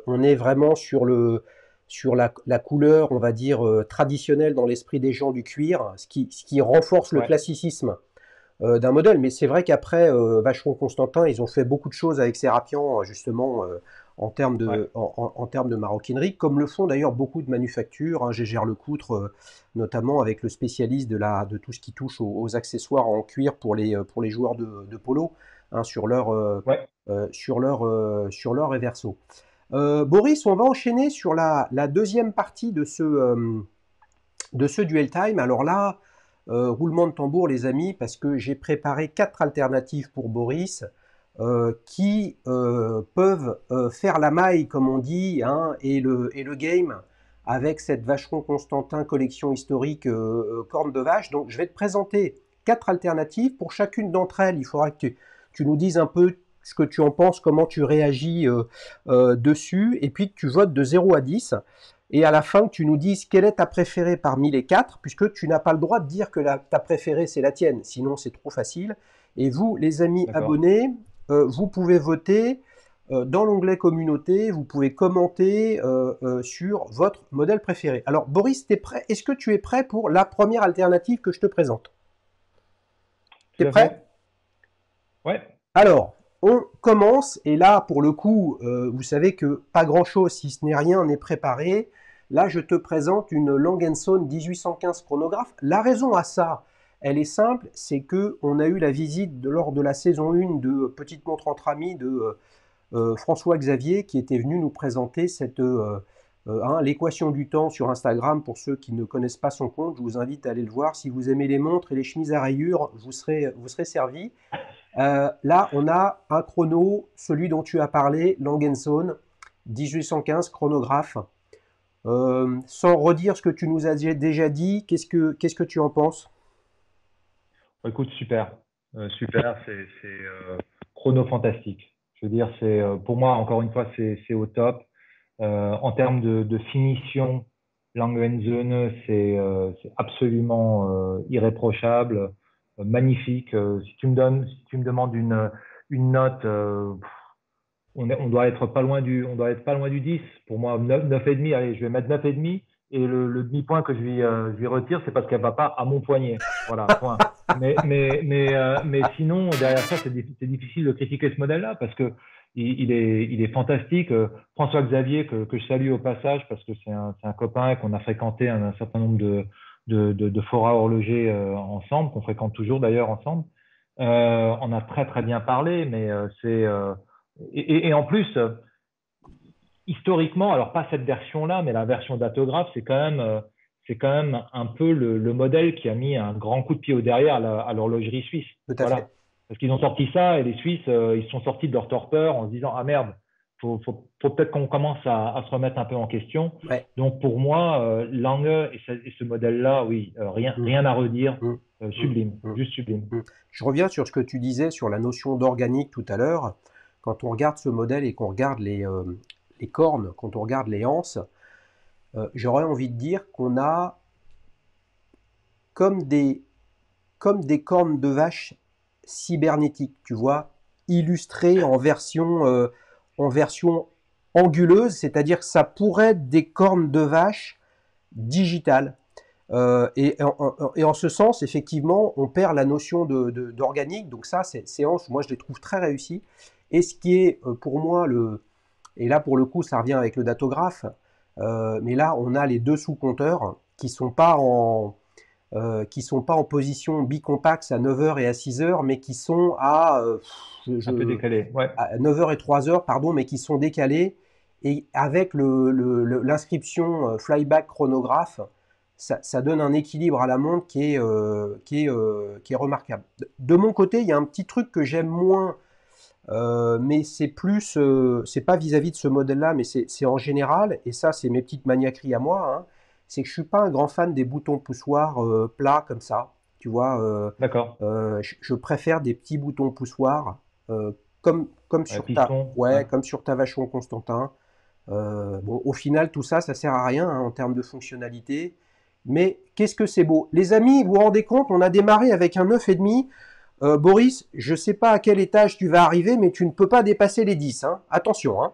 on est vraiment sur la couleur, on va dire, traditionnelle dans l'esprit des gens du cuir, ce qui renforce le Ouais, classicisme d'un modèle. Mais c'est vrai qu'après, Vacheron Constantin, ils ont fait beaucoup de choses avec Serapian, justement, ouais, en termes de maroquinerie, comme le font d'ailleurs beaucoup de manufactures, hein. Gégère Lecoutre, notamment avec le spécialiste de tout ce qui touche aux accessoires en cuir pour les joueurs de polo, hein, ouais. sur leur reverso. Boris, on va enchaîner sur la deuxième partie de ce duel time. Alors là, roulement de tambour, les amis, parce que j'ai préparé 4 alternatives pour Boris qui peuvent faire la maille, comme on dit, hein, et le game avec cette Vacheron Constantin collection historique corne de vache. Donc, je vais te présenter 4 alternatives. Pour chacune d'entre elles, il faudra que tu nous dises un peu ce que tu en penses, comment tu réagis dessus, et puis que tu votes de 0 à 10. Et à la fin, que tu nous dises quelle est ta préférée parmi les 4, puisque tu n'as pas le droit de dire que ta préférée, c'est la tienne, sinon c'est trop facile. Et vous, les amis D'accord. abonnés, vous pouvez voter dans l'onglet communauté, vous pouvez commenter sur votre modèle préféré. Alors Boris, t'es prêt? Est-ce que tu es prêt pour la première alternative que je te présente? T'es Tout à prêt? fait. Ouais. Alors, on commence, et là, pour le coup, vous savez que pas grand-chose, si ce n'est rien, n'est préparé. Là, je te présente une Lang Son 1815 chronographe. La raison à ça, elle est simple, c'est que on a eu la visite lors de la saison 1 de Petite montre entre amis de François Xavier, qui était venu nous présenter l'équation du temps sur Instagram. Pour ceux qui ne connaissent pas son compte, je vous invite à aller le voir. Si vous aimez les montres et les chemises à rayures, vous serez servi. Là, on a un chrono, celui dont tu as parlé, Lang Son, 1815 chronographe. Sans redire ce que tu nous as déjà dit, qu'est-ce que tu en penses? Écoute, super. Super, chrono fantastique. Je veux dire, pour moi, encore une fois, c'est au top. En termes de finition, Languenzone, c'est absolument irréprochable, magnifique. Si tu me demandes une note, on doit être pas loin on doit être pas loin du 10. Pour moi, 9 et demi. Allez, je vais mettre 9 et demi. Et le demi-point que je lui retire, c'est parce qu'elle va pas à mon poignet. Voilà, point. Mais sinon, derrière ça, c'est difficile de critiquer ce modèle-là parce que il est fantastique. François Xavier, que je salue au passage parce que c'est un copain qu'on a fréquenté un certain nombre de forats horlogers ensemble, qu'on fréquente toujours d'ailleurs ensemble. On a très très bien parlé, mais et en plus, historiquement, alors pas cette version-là, mais la version datographe, c'est quand même un peu le modèle qui a mis un grand coup de pied au derrière à l'horlogerie suisse. Tout à fait. Voilà. Parce qu'ils ont sorti ça et les Suisses, ils sont sortis de leur torpeur en se disant, ah merde, faut peut-être qu'on commence à se remettre un peu en question. Ouais. Donc pour moi, Lange et ce modèle-là, oui, Mm, rien à redire, mm, mm, sublime, mm, juste sublime. mm. Je reviens sur ce que tu disais sur la notion d'organique tout à l'heure. Quand on regarde ce modèle et qu'on regarde les cornes, quand on regarde les anses, j'aurais envie de dire qu'on a comme comme des cornes de vache cybernétiques, tu vois, illustrées en version anguleuse, c'est-à-dire que ça pourrait être des cornes de vache digitales. Et en ce sens, effectivement, on perd la notion d'organique. Donc ça, ces séances, moi, je les trouve très réussies. Et ce qui est pour moi et là pour le coup, ça revient avec le datographe, mais là, on a les deux sous-compteurs qui sont pas en position bicompax à 9 heures et à 6 heures, mais qui sont Un peu décalé, ouais. à 9 heures et 3 heures, pardon, mais qui sont décalés. Et avec l'inscription flyback chronographe, ça donne un équilibre à la montre qui est remarquable. De mon côté, il y a un petit truc que j'aime moins, mais c'est pas vis-à-vis de ce modèle-là, mais c'est en général, et ça, c'est mes petites maniaqueries à moi, hein, c'est que je suis pas un grand fan des boutons poussoirs plats comme ça. Tu vois, D'accord. je préfère des petits boutons poussoirs, comme sur Piston, ouais. ouais, comme sur ta Vacheron Constantin. Bon, au final, tout ça, ça sert à rien hein, en termes de fonctionnalité. Mais qu'est-ce que c'est beau. Les amis, vous vous rendez compte, on a démarré avec un 9,5. Boris, je ne sais pas à quel étage tu vas arriver, mais tu ne peux pas dépasser les 10. Hein. Attention. Hein.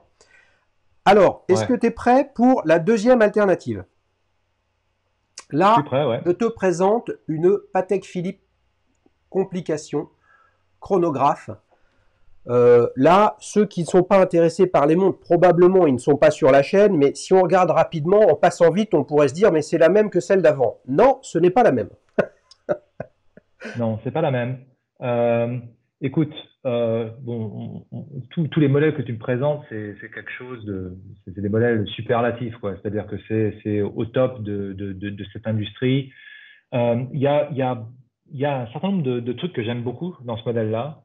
Alors, est-ce Ouais. que tu es prêt pour la deuxième alternative? Je suis Là, prêt, ouais. je te présente une Patek Philippe complication chronographe. Là, ceux qui ne sont pas intéressés par les montres, probablement ils ne sont pas sur la chaîne, mais si on regarde rapidement, en passant vite, on pourrait se dire mais c'est la même que celle d'avant. Non, ce n'est pas la même. Non, c'est pas la même. Euh, écoute, bon, tous les modèles que tu me présentes, c'est quelque chose c'est des modèles superlatifs, quoi. C'est-à-dire que c'est au top de cette industrie. Il y a un certain nombre de trucs que j'aime beaucoup dans ce modèle-là.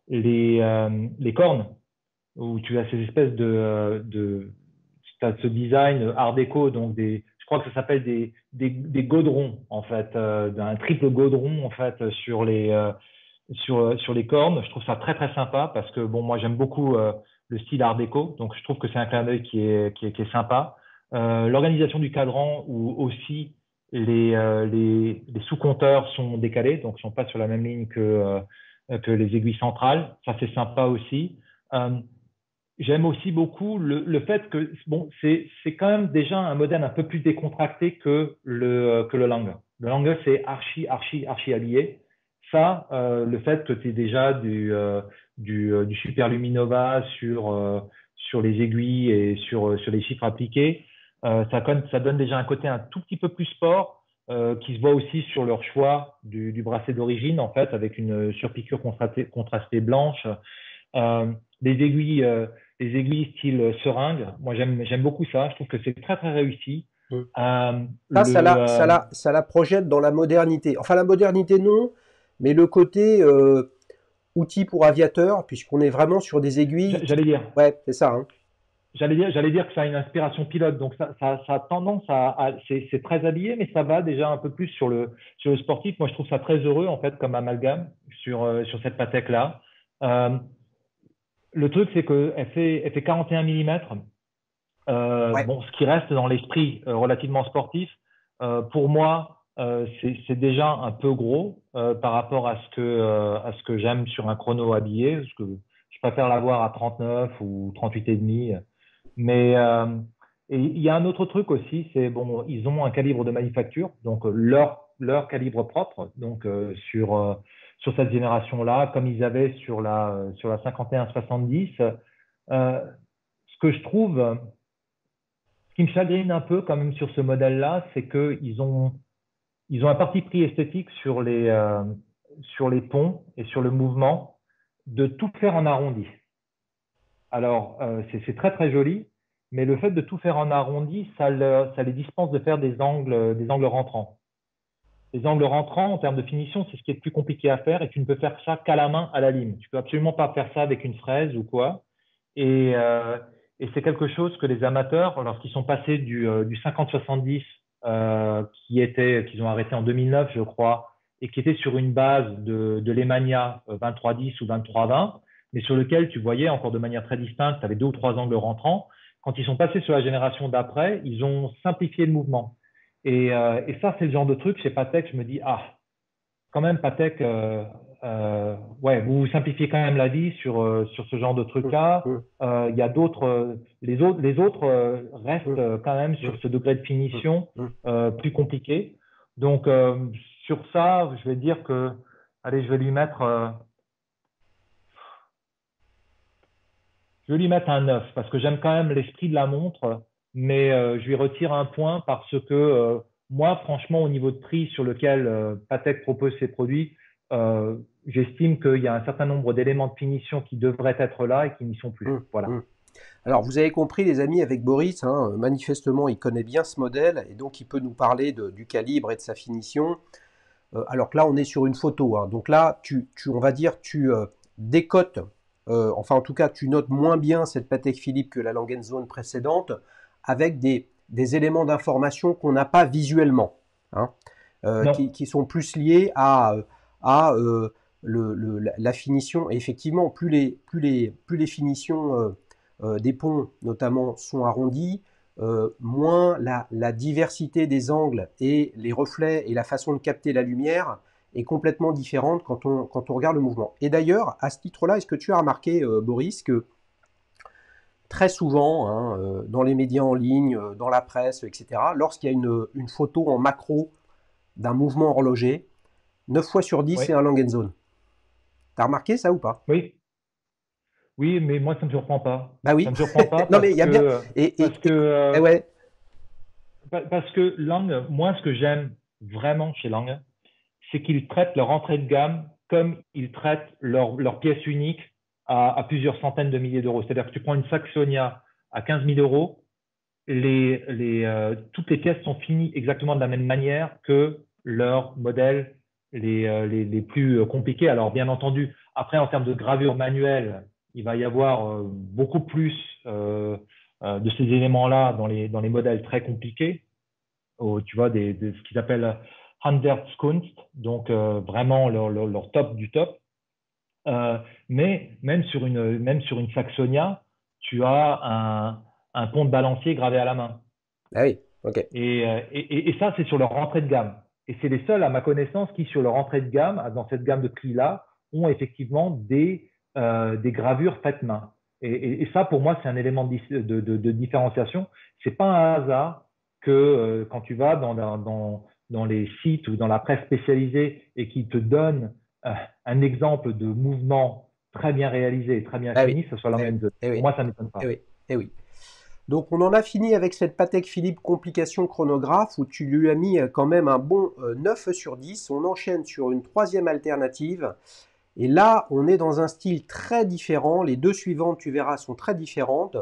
Les cornes, où tu as ces espèces t'as ce design art déco, donc je crois que ça s'appelle des godrons, en fait, d'un triple godron, en fait, sur les cornes. Je trouve ça très, très sympa parce que, bon, moi, j'aime beaucoup le style art déco, donc je trouve que c'est un clin d'œil qui est sympa. L'organisation du cadran où aussi les sous-compteurs sont décalés, donc ne sont pas sur la même ligne que les aiguilles centrales. Ça, c'est sympa aussi. Euh, J'aime aussi beaucoup le fait que bon, c'est quand même déjà un modèle un peu plus décontracté que le Lange. Le Lange, c'est archi habillé. Ça, le fait que tu aies déjà du Super Luminova sur les aiguilles et sur les chiffres appliqués, ça donne déjà un côté un tout petit peu plus sport qui se voit aussi sur leur choix du bracelet d'origine, en fait, avec une surpiqûre contrastée blanche. Euh, des aiguilles, euh, des aiguilles style seringue. Moi, j'aime beaucoup ça. Je trouve que c'est très, très réussi. Mm. Euh, Ça, le, euh, ça la projette dans la modernité. Enfin, la modernité, non, mais le côté outil pour aviateur, puisqu'on est vraiment sur des aiguilles. J'allais dire, Ouais, c'est ça, hein. j'allais dire que ça a une inspiration pilote. Donc, ça a tendance c'est très habillé, mais ça va déjà un peu plus sur le sportif. Moi, je trouve ça très heureux, en fait, comme amalgame sur cette Patek-là. Euh, le truc, c'est elle fait 41 mm. Ouais. Bon, ce qui reste dans l'esprit relativement sportif, pour moi, c'est déjà un peu gros par rapport à ce que j'aime sur un chrono habillé, parce que je préfère l'avoir à 39 ou 38 et demi. Mais et il y a un autre truc aussi, c'est bon, ils ont un calibre de manufacture, donc leur calibre propre, donc sur cette génération-là, comme ils avaient sur la 51-70. Ce que je trouve ce qui me chagrine un peu quand même sur ce modèle-là, c'est ils ont un parti pris esthétique sur les ponts et sur le mouvement de tout faire en arrondi. Alors, c'est très très joli, mais le fait de tout faire en arrondi, ça les dispense de faire des angles rentrants. Les angles rentrants, en termes de finition, c'est ce qui est le plus compliqué à faire et tu ne peux faire ça qu'à la main, à la lime. Tu peux absolument pas faire ça avec une fraise ou quoi. Et, euh, et c'est quelque chose que les amateurs, lorsqu'ils sont passés du 50-70, qu'ils ont arrêté en 2009, je crois, et qui était sur une base de l'Emania 2310 ou 2320, mais sur lequel tu voyais encore de manière très distincte, tu avais deux ou trois angles rentrants. Quand ils sont passés sur la génération d'après, ils ont simplifié le mouvement. Et ça, c'est le genre de truc chez Patek, je me dis, ah, quand même, Patek, ouais, vous simplifiez quand même la vie sur ce genre de Mm, truc-là. mm, Il y a d'autres, les autres restent mm, quand même mm, sur ce degré de mm, finition mm. plus compliqué. Donc, sur ça, je vais dire que, allez, je vais lui mettre un 9 parce que j'aime quand même l'esprit de la montre, mais je lui retire un point parce que moi, franchement, au niveau de prix sur lequel Patek propose ses produits, j'estime qu'il y a un certain nombre d'éléments de finition qui devraient être là et qui n'y sont plus. Hum, Voilà. hum. Alors, vous avez compris, les amis, avec Boris, hein, manifestement, il connaît bien ce modèle et donc il peut nous parler du calibre et de sa finition. Alors que là, on est sur une photo, hein. Donc là, on va dire, tu décotes, enfin en tout cas, tu notes moins bien cette Patek Philippe que la Langen Zone précédente, avec des éléments d'information qu'on n'a pas visuellement, hein, Non, qui sont plus liés à la finition. Et effectivement, plus les finitions des ponts, notamment, sont arrondies, moins la diversité des angles et les reflets et la façon de capter la lumière est complètement différente quand on regarde le mouvement. Et d'ailleurs, à ce titre-là, est-ce que tu as remarqué, Boris, que très souvent, hein, dans les médias en ligne, dans la presse, etc., lorsqu'il y a une photo en macro d'un mouvement horloger, 9 fois sur 10, c'est oui, un Langen. T'as remarqué ça ou pas? oui, oui, mais moi, ça ne me surprend pas. Bah Ça oui. ne me surprend pas Non mais il y a bien. parce que, Eh ouais. parce que Lang, moi, ce que j'aime vraiment chez Lang, c'est qu'ils traitent leur entrée de gamme comme ils traitent leur pièce unique à plusieurs centaines de milliers d'euros. C'est-à-dire que tu prends une Saxonia à 15 000 euros, toutes les pièces sont finies exactement de la même manière que leurs modèles les plus compliqués. Alors, bien entendu, après, en termes de gravure manuelle, il va y avoir beaucoup plus de ces éléments-là dans les modèles très compliqués, tu vois, ce qu'ils appellent Handwerkskunst, donc vraiment leur top du top. Mais même sur une Saxonia, tu as un pont de balancier gravé à la main. Ah oui, ok. Et ça, c'est sur leur entrée de gamme. Et c'est les seuls, à ma connaissance, qui, sur leur entrée de gamme, dans cette gamme de prix-là, ont effectivement des gravures faites main. Et ça, pour moi, c'est un élément de différenciation. C'est pas un hasard que quand tu vas dans les sites ou dans la presse spécialisée et qui te donnent un exemple de mouvement très bien réalisé et très bien Ah oui, fini, ce soit la eh oui, même chose. eh Pour oui, moi, ça ne m'étonne eh pas. oui, eh oui. Donc on en a fini avec cette Patek Philippe complication chronographe où tu lui as mis quand même un bon 9 sur 10. On enchaîne sur une troisième alternative. Et là, on est dans un style très différent. Les deux suivantes, tu verras, sont très différentes.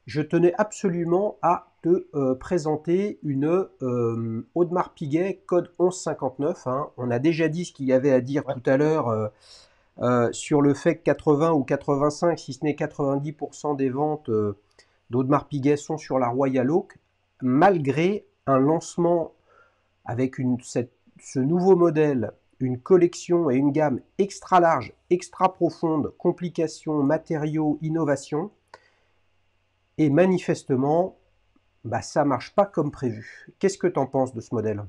Je tenais absolument à te présenter une Audemars Piguet code 1159. Hein. On a déjà dit ce qu'il y avait à dire Ouais. tout à l'heure sur le fait que 80 ou 85, si ce n'est 90% des ventes d'Audemars Piguet sont sur la Royal Oak, malgré un lancement avec ce nouveau modèle, une collection et une gamme extra large, extra profonde, complications, matériaux, innovation. Et manifestement, bah, ça marche pas comme prévu. Qu'est-ce que tu en penses de ce modèle?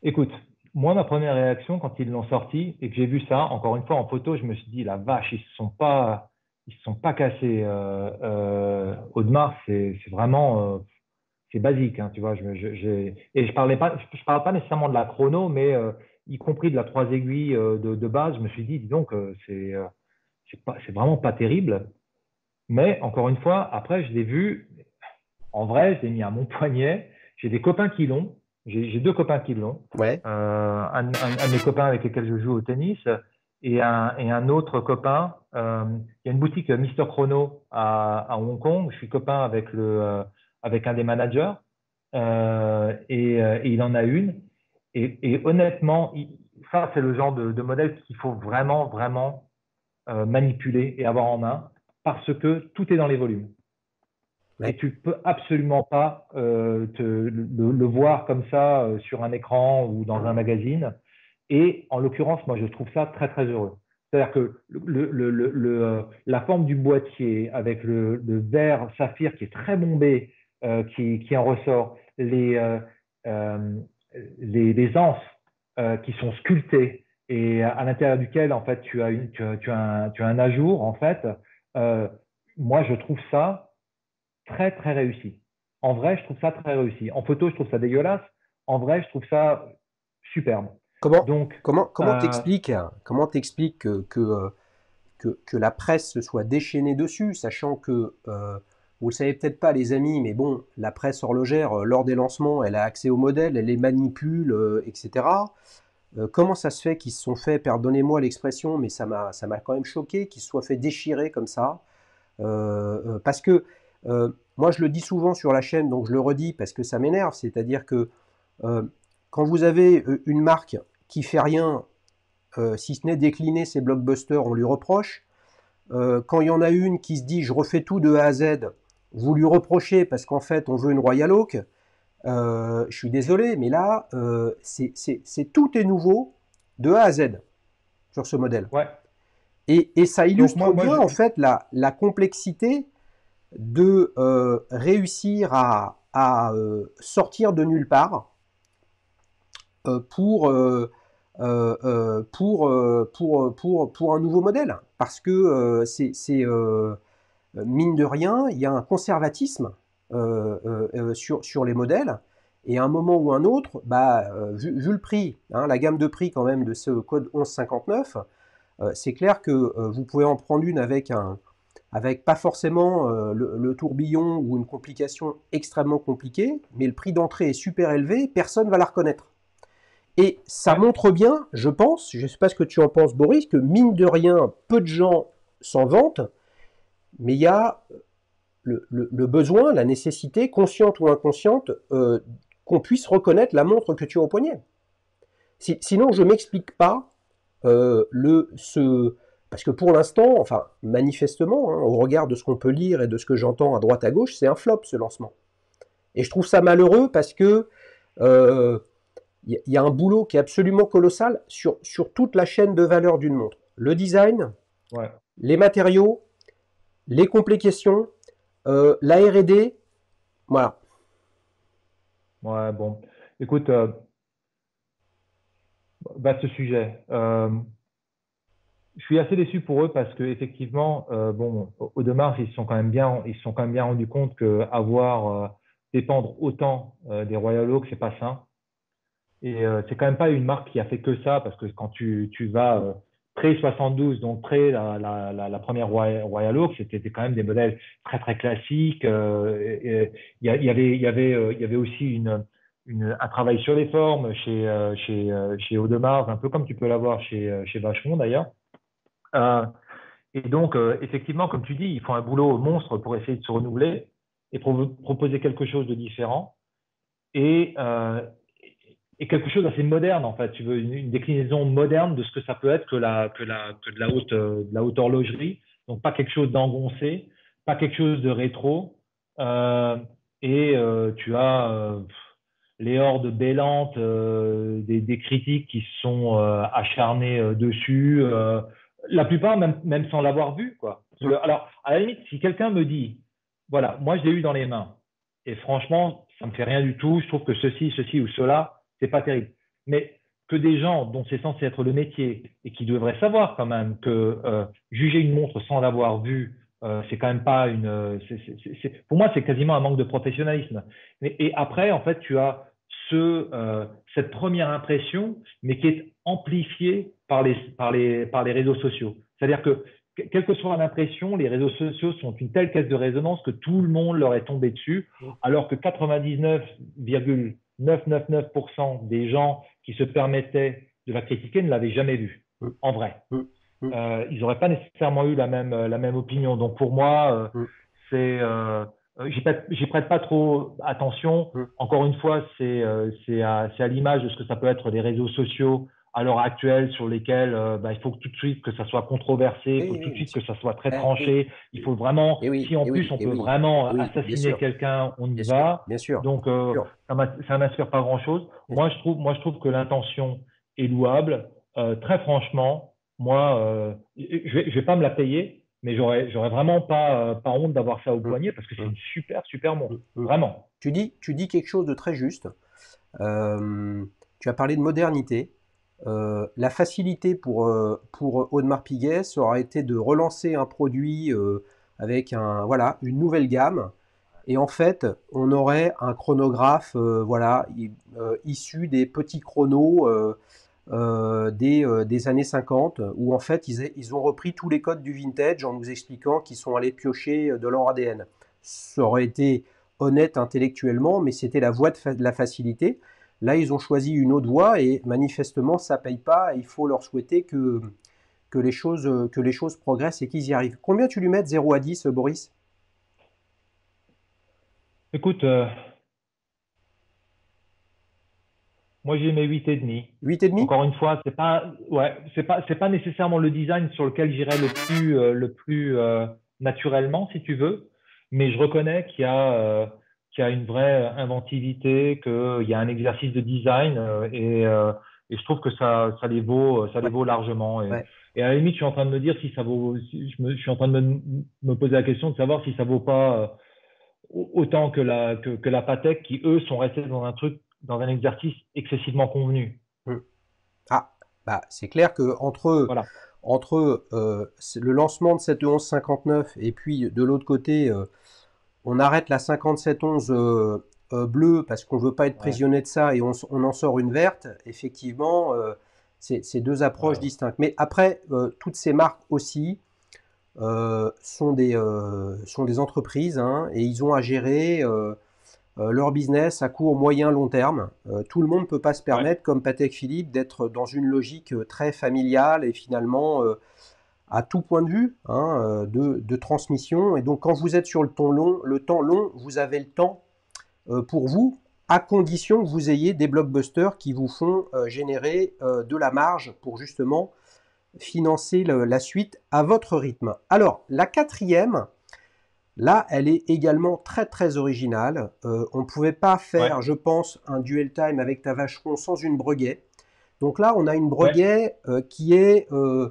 Écoute, moi, ma première réaction quand ils l'ont sorti et que j'ai vu ça, encore une fois en photo, je me suis dit, la vache, ils se sont pas cassés. Audemars, c'est vraiment, c'est basique, hein, tu vois. Et je parle pas nécessairement de la chrono, mais y compris de la trois aiguilles de base, je me suis dit, dis donc, c'est vraiment pas terrible. Mais encore une fois, après, je l'ai vu, en vrai, je l'ai mis à mon poignet. J'ai des copains qui l'ont. J'ai deux copains qui l'ont. Ouais, Un de mes copains avec lesquels je joue au tennis et un autre copain. Il y a une boutique Mister Chrono à Hong Kong. Je suis copain avec avec un des managers et il en a une. Et honnêtement, ça, c'est le genre de modèle qu'il faut vraiment manipuler et avoir en main parce que tout est dans les volumes et ouais. tu peux absolument pas le voir comme ça sur un écran ou dans un magazine. Et en l'occurrence, moi, je trouve ça très heureux. C'est-à-dire que la forme du boîtier avec le verre saphir qui est très bombé, qui en ressort, euh, les anses qui sont sculptées et à l'intérieur duquel, en fait, tu as un ajour, en fait. Euh, moi, je trouve ça très réussi. En vrai, je trouve ça très réussi. En photo, je trouve ça dégueulasse. En vrai, je trouve ça superbe. Comment Donc, comment t'expliques que la presse se soit déchaînée dessus, sachant que vous le savez peut-être pas les amis, mais bon, la presse horlogère lors des lancements, elle a accès aux modèles, elle les manipule, etc. Comment ça se fait qu'ils se sont fait, pardonnez-moi l'expression, mais ça m'a quand même choqué, qu'ils se soient fait déchirer comme ça. Parce que moi je le dis souvent sur la chaîne, donc je le redis parce que ça m'énerve, c'est-à-dire que euh, quand vous avez une marque qui fait rien, si ce n'est décliner ses blockbusters, on lui reproche. Quand il y en a une qui se dit je refais tout de A à Z, vous lui reprochez parce qu'en fait on veut une Royal Oak. Je suis désolé, mais là, tout est nouveau de A à Z sur ce modèle. ouais. Et ça Donc, illustre bien en fait la complexité de réussir à sortir de nulle part pour, pour un nouveau modèle. Parce que mine de rien, il y a un conservatisme sur les modèles. Et à un moment ou un autre, bah, vu le prix, hein, la gamme de prix quand même de ce code 1159, c'est clair que vous pouvez en prendre une avec pas forcément le tourbillon ou une complication extrêmement compliquée, mais le prix d'entrée est super élevé, personne ne va la reconnaître. Et ça ouais. montre bien, je pense, je ne sais pas ce que tu en penses Boris, que mine de rien, peu de gens s'en vantent, mais il y a le besoin, la nécessité, consciente ou inconsciente, qu'on puisse reconnaître la montre que tu as au poignet. Sinon, je ne m'explique pas parce que pour l'instant, enfin manifestement, hein, au regard de ce qu'on peut lire et de ce que j'entends à droite à gauche, c'est un flop ce lancement. Et je trouve ça malheureux parce que y a un boulot qui est absolument colossal sur toute la chaîne de valeur d'une montre. Le design, Ouais. les matériaux, les complications, la R&D, voilà. Ouais, bon. Écoute, vaste sujet. Je suis assez déçu pour eux parce que effectivement, bon, Audemars, ils se sont quand même bien rendus compte que avoir dépendre autant des Royal Oak, c'est pas sain. Et c'est quand même pas une marque qui a fait que ça, parce que quand tu vas pré 72, donc pré la première Royal Oak, c'était quand même des modèles très très classiques. Il y avait aussi un travail sur les formes chez Audemars, un peu comme tu peux l'avoir chez Vacheron d'ailleurs. Euh, et donc, effectivement, comme tu dis, ils font un boulot monstre pour essayer de se renouveler et proposer quelque chose de différent et, euh, et quelque chose d'assez moderne, en fait. Tu veux une déclinaison moderne de ce que ça peut être que de la haute horlogerie. Donc, pas quelque chose d'engoncé, pas quelque chose de rétro. Euh, Tu as les hordes bêlantes des critiques qui se sont acharnées dessus. La plupart, même sans l'avoir vu, quoi. Alors, à la limite, si quelqu'un me dit, voilà, moi, je l'ai eu dans les mains, et franchement, ça me fait rien du tout, je trouve que ceci ou cela, c'est pas terrible. Mais que des gens dont c'est censé être le métier et qui devraient savoir quand même que juger une montre sans l'avoir vue, c'est quand même pas une. Pour moi, c'est quasiment un manque de professionnalisme. Et après, en fait, tu as cette première impression, mais qui est amplifiée par les réseaux sociaux. C'est-à-dire que quelle que soit l'impression, les réseaux sociaux sont une telle caisse de résonance que tout le monde leur est tombé dessus, alors que 99,999% des gens qui se permettaient de la critiquer ne l'avaient jamais vue, en vrai. Ils n'auraient pas nécessairement eu la même opinion. Donc pour moi, j'y prête pas trop attention. Encore une fois, c'est à l'image de ce que ça peut être les réseaux sociaux à l'heure actuelle sur lesquels il faut tout de suite que ça soit controversé, il faut Oui, tout oui, de bien suite que sûr. ça soit très Oui, tranché. Il faut vraiment, et oui, si en et plus oui, on et peut oui, vraiment et oui, bien assassiner sûr, quelqu'un, on y bien sûr, va. bien sûr, Donc bien sûr. ça m'inspire pas grand-chose. Bien sûr. Moi je trouve que l'intention est louable. Très franchement, moi, je vais pas me la payer, mais j'aurais vraiment pas honte d'avoir ça au Hum, poignet parce que c'est hum, une super, super montre. hum. Vraiment. Tu dis quelque chose de très juste. Euh, Tu as parlé de modernité. La facilité pour Audemars Piguet, ça aurait été de relancer un produit avec voilà, une nouvelle gamme. Et en fait, on aurait un chronographe voilà, issu des petits chronos des années 50, où en fait ils ont repris tous les codes du vintage en nous expliquant qu'ils sont allés piocher de leur ADN. Ça aurait été honnête intellectuellement, mais c'était la voie de la facilité. Là, ils ont choisi une autre voie et manifestement, ça paye pas. Il faut leur souhaiter que les choses progressent et qu'ils y arrivent. Combien tu lui mets de 0 à 10, Boris? Écoute, moi j'ai mes 8,5. 8,5? Encore une fois, c'est pas nécessairement le design sur lequel j'irais le plus naturellement, si tu veux, mais je reconnais qu'il y a une vraie inventivité, qu'il y a un exercice de design et je trouve que ça les Ouais, vaut largement. Et, ouais. et à la limite, je suis en train de me dire si ça vaut, je suis en train de me poser la question de savoir si ça vaut pas autant que la Patek, qui eux sont restés dans un exercice excessivement convenu. Hum. Ah, bah, c'est clair que Voilà. entre le lancement de cette 1159 et puis de l'autre côté, on arrête la 5711 bleue parce qu'on ne veut pas être Ouais, prisonnier de ça et on en sort une verte, effectivement, c'est deux approches ouais, distinctes. Mais après, toutes ces marques aussi sont des entreprises hein, et ils ont à gérer leur business à court, moyen, long terme. Tout le monde ne peut pas se ouais. permettre, comme Patek Philippe, d'être dans une logique très familiale et finalement à tout point de vue hein, de transmission. Et donc, quand vous êtes sur le temps long, vous avez le temps pour vous. à condition que vous ayez des blockbusters qui vous font générer de la marge pour justement financer la suite à votre rythme. Alors, la quatrième, là, elle est également très très originale. On ne pouvait pas Ouais, faire, je pense, un duel time avec ta vacheron sans une Breguet. Donc là, on a une ouais. Breguet qui est, je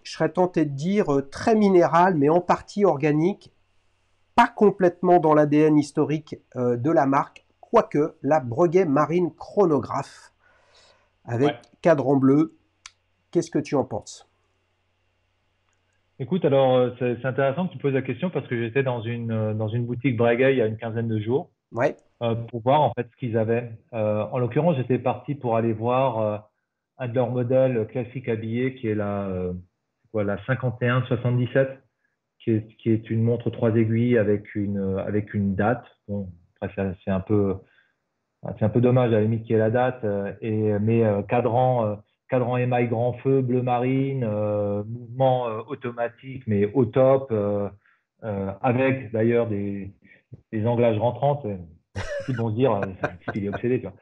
serais tenté de dire, très minérale, mais en partie organique, pas complètement dans l'ADN historique de la marque, quoique la Breguet Marine Chronographe Ouais. avec cadran bleu. Qu'est-ce que tu en penses? Écoute, alors c'est intéressant que tu poses la question parce que j'étais dans une boutique Breguet il y a une quinzaine de jours Ouais, pour voir en fait ce qu'ils avaient. En l'occurrence, j'étais parti pour aller voir un de leurs modèles classiques habillés qui est la 5177, qui est une montre trois aiguilles avec une date. Bon, après, c'est un peu dommage à la limite qu'il y ait la date, mais cadran émail grand feu, bleu marine, mouvement automatique, mais au top, avec d'ailleurs des anglages rentrants. Beaucoup vont se dire, ce type il est obsédé, tu vois.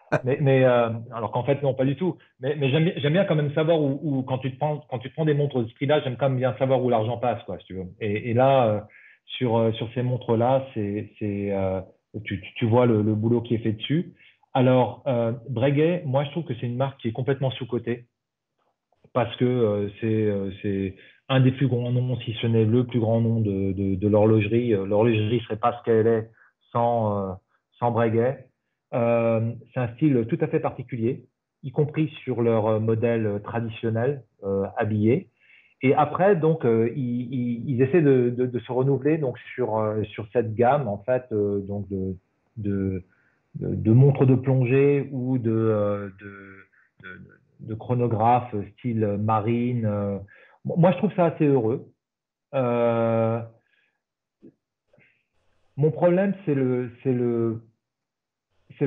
Alors qu'en fait, non, pas du tout. Mais j'aime bien quand même savoir quand tu te prends des montres de ce prix-là, j'aime quand même bien savoir où l'argent passe, quoi, si tu veux. Et là, sur ces montres-là, tu vois le boulot qui est fait dessus. Alors, Breguet, moi, je trouve que c'est une marque qui est complètement sous-cotée parce que c'est un des plus grands noms, si ce n'est le plus grand nom de l'horlogerie. L'horlogerie serait pas ce qu'elle est sans Breguet. C'est un style tout à fait particulier, y compris sur leur modèle traditionnel habillé. Et après, donc, ils essaient de se renouveler donc sur cette gamme en fait donc de, de montres de plongée ou de chronographes style marine. Moi, je trouve ça assez heureux. Euh, Mon problème, c'est le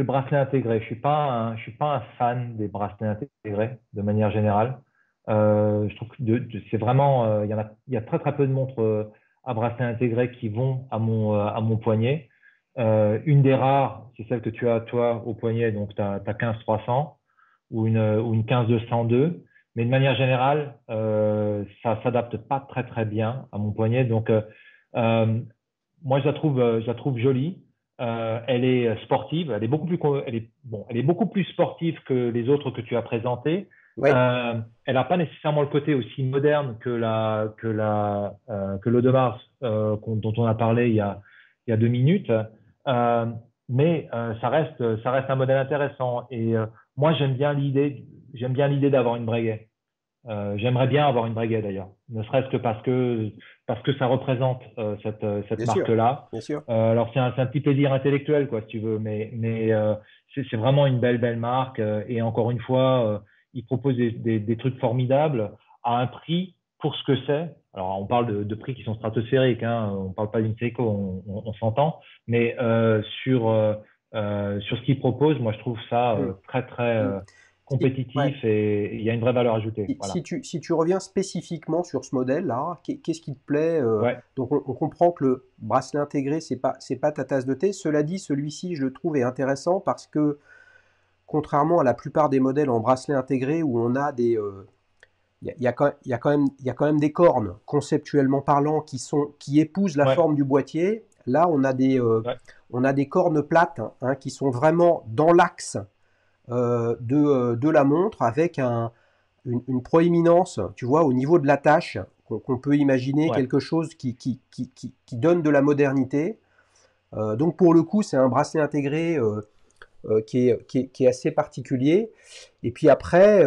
bracelet intégré. Je suis pas un fan des bracelets intégrés de manière générale. Je trouve que c'est vraiment, il y a très très peu de montres à bracelet intégré qui vont à mon poignet. Une des rares, c'est celle que tu as toi au poignet, donc tu as 15-300 ou une 15-202. Mais de manière générale, ça s'adapte pas très très bien à mon poignet. Donc, euh, moi, je la trouve jolie. Elle est sportive. Elle est beaucoup plus sportive que les autres que tu as présentées. ouais. Elle n'a pas nécessairement le côté aussi moderne que l'Audemars dont on a parlé il y a 2 minutes. Euh, mais ça reste un modèle intéressant. Et moi, j'aime bien l'idée d'avoir une Breguet. J'aimerais bien avoir une Breguet d'ailleurs, ne serait-ce que parce que ça représente cette Bien sûr, marque-là. bien sûr. Alors c'est un petit plaisir intellectuel quoi, si tu veux, mais c'est vraiment une belle marque et encore une fois, ils proposent des trucs formidables à un prix pour ce que c'est. Alors on parle de prix qui sont stratosphériques, hein, on parle pas d'une Seiko, on s'entend, mais sur ce qu'ils proposent, moi je trouve ça Hmm, très très hmm. Ouais. compétitif et il y a une vraie valeur ajoutée. Voilà. Si tu reviens spécifiquement sur ce modèle-là, qu'est-ce qui te plaît? Ouais, Donc on comprend que le bracelet intégré, c'est pas ta tasse de thé. Cela dit, celui-ci, je le trouve est intéressant parce que contrairement à la plupart des modèles en bracelet intégré où on a des, il y a quand même des cornes conceptuellement parlant qui épousent la ouais, forme du boîtier. Là, ouais, on a des cornes plates hein, qui sont vraiment dans l'axe de la montre avec une proéminence, tu vois, au niveau de l'attache, qu'on peut imaginer ouais. quelque chose qui donne de la modernité. Donc pour le coup, c'est un bracelet intégré qui est assez particulier. Et puis après,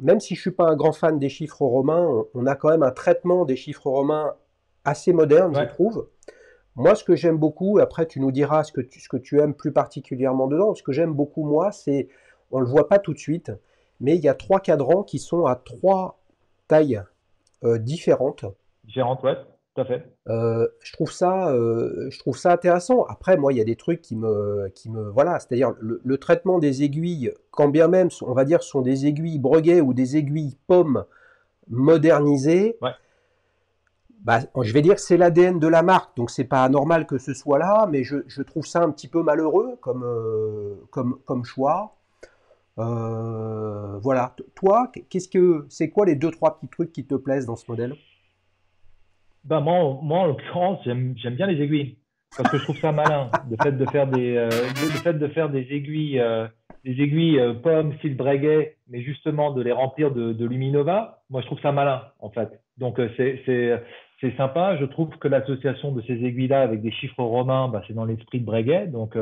même si je suis pas un grand fan des chiffres romains, on a quand même un traitement des chiffres romains assez moderne, je Ouais. trouve. Moi, ce que j'aime beaucoup, après tu nous diras ce que tu aimes plus particulièrement dedans, ce que j'aime beaucoup moi, c'est, on ne le voit pas tout de suite, mais il y a trois cadrans qui sont à trois tailles différentes. Gérante, ouais, tout à fait. Je trouve ça intéressant. Après, moi, il y a des trucs voilà, c'est-à-dire le traitement des aiguilles, quand bien même, on va dire, sont des aiguilles Breguet ou des aiguilles pommes modernisées, Ouais, Bah, je vais dire que c'est l'ADN de la marque, donc c'est pas anormal que ce soit là, mais je trouve ça un petit peu malheureux comme choix. Voilà. Toi, c'est quoi les deux, trois petits trucs qui te plaisent dans ce modèle? Ben moi, en l'occurrence, j'aime bien les aiguilles parce que je trouve ça malin. Le fait de faire des aiguilles pommes style Breguet, mais justement de les remplir de Luminova, moi je trouve ça malin en fait. Donc c'est sympa. Je trouve que l'association de ces aiguilles-là avec des chiffres romains, bah, c'est dans l'esprit de Breguet. Donc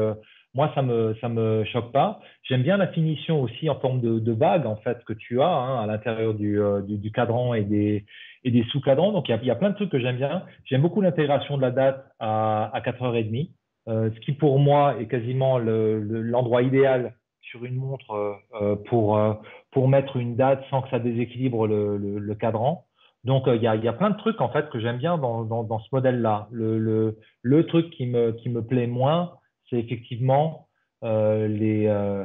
moi ça me choque pas. J'aime bien la finition aussi en forme de bague en fait que tu as hein, à l'intérieur du cadran et des sous-cadrans. Donc, il y a plein de trucs que j'aime bien. J'aime beaucoup l'intégration de la date à 4h30, ce qui pour moi est quasiment l'endroit idéal sur une montre pour mettre une date sans que ça déséquilibre le cadran. Donc, il y a plein de trucs en fait que j'aime bien dans ce modèle-là. Le truc qui me plaît moins, c'est effectivement le,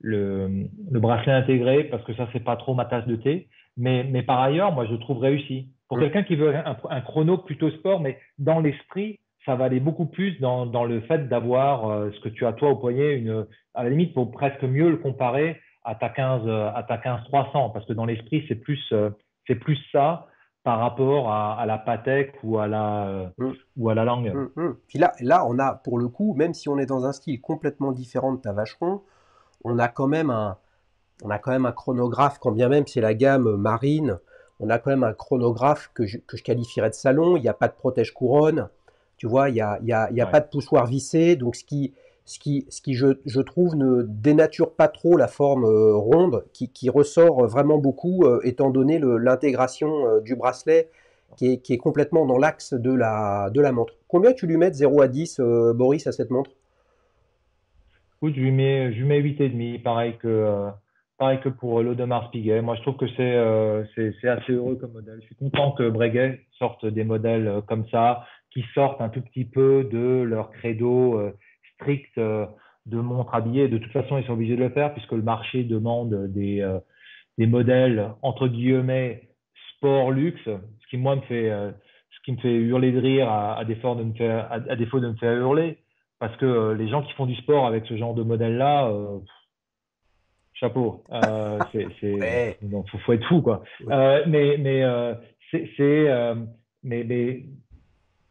le bracelet intégré parce que ça, c'est pas trop ma tasse de thé. Mais par ailleurs, moi, je trouve réussi. Pour Hum, quelqu'un qui veut un chrono plutôt sport, mais dans l'esprit, ça va aller beaucoup plus dans le fait d'avoir ce que tu as toi au poignet. À la limite, il faut presque mieux le comparer à ta 15 300, parce que dans l'esprit, c'est plus ça par rapport à la Patek hum, ou à la Lange. Puis là, on a, pour le coup, même si on est dans un style complètement différent de ta Vacheron, on a quand même on a quand même un chronographe, quand bien même c'est la gamme marine, on a quand même un chronographe que je qualifierais de salon. Il n'y a pas de protège-couronne, tu vois, il y a Ouais. pas de poussoir vissé, donc ce qui je trouve, ne dénature pas trop la forme ronde, qui ressort vraiment beaucoup, étant donné l'intégration du bracelet, qui est complètement dans l'axe de la montre. Combien tu lui mets de 0 à 10, Boris, à cette montre? Écoute, je lui mets 8,5, pareil que pour l'Audemars Piguet. Moi, je trouve que c'est assez heureux comme modèle. Je suis content que Breguet sorte des modèles comme ça, qui sortent un tout petit peu de leur credo strict de montre habillée. De toute façon, ils sont obligés de le faire puisque le marché demande des modèles, entre guillemets, sport luxe, ce qui me fait hurler de rire à défaut de me faire hurler. Parce que les gens qui font du sport avec ce genre de modèle-là, chapeau. Ouais, Donc, faut être fou, quoi. ouais. Mais c'est, mais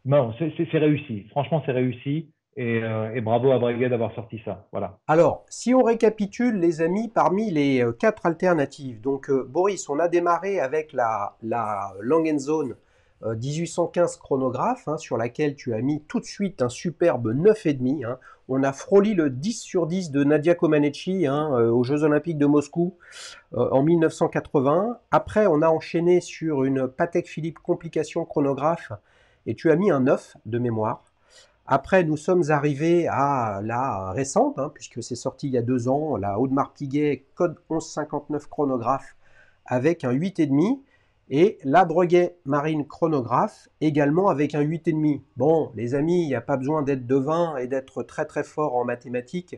non, c'est réussi. Franchement, c'est réussi. Et bravo à Breguet d'avoir sorti ça. Voilà. Alors, si on récapitule, les amis, parmi les quatre alternatives, donc Boris, on a démarré avec la Lang Zone 1815 chronographe, hein, sur laquelle tu as mis tout de suite un superbe 9,5. Hein. On a frôli le 10 sur 10 de Nadia Comaneci, hein, aux Jeux Olympiques de Moscou en 1980. Après, on a enchaîné sur une Patek Philippe Complication chronographe et tu as mis un 9 de mémoire. Après, nous sommes arrivés à la récente, hein, puisque c'est sorti il y a 2 ans, la Audemars Piguet Code 1159 chronographe avec un 8,5 et la Breguet Marine chronographe également avec un 8,5. Bon, les amis, il n'y a pas besoin d'être devin et d'être très très fort en mathématiques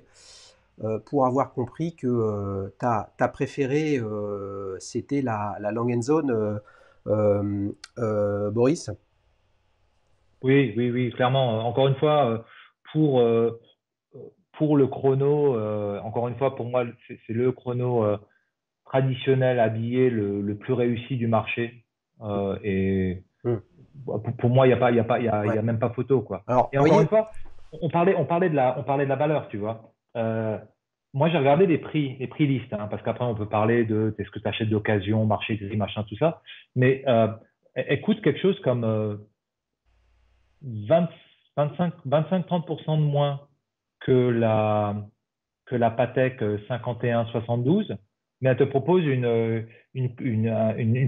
pour avoir compris que ta préférée, c'était la Lang Zone, Boris. Oui, clairement. Encore une fois, pour, euh, pour le chrono, encore une fois, pour moi, c'est le chrono traditionnel habillé le plus réussi du marché. Et Hmm. pour moi, il y Ouais. a même pas photo, quoi. Alors, Et vous encore une voyez, fois, on parlait de la valeur, tu vois. Moi, j'ai regardé les prix listes, hein, parce qu'après, on peut parler de est-ce que tu achètes d'occasion, marché gris, machin, tout ça. Mais écoute, quelque chose comme 20, 25-30% de moins que que la Patek 51-72, mais elle te propose une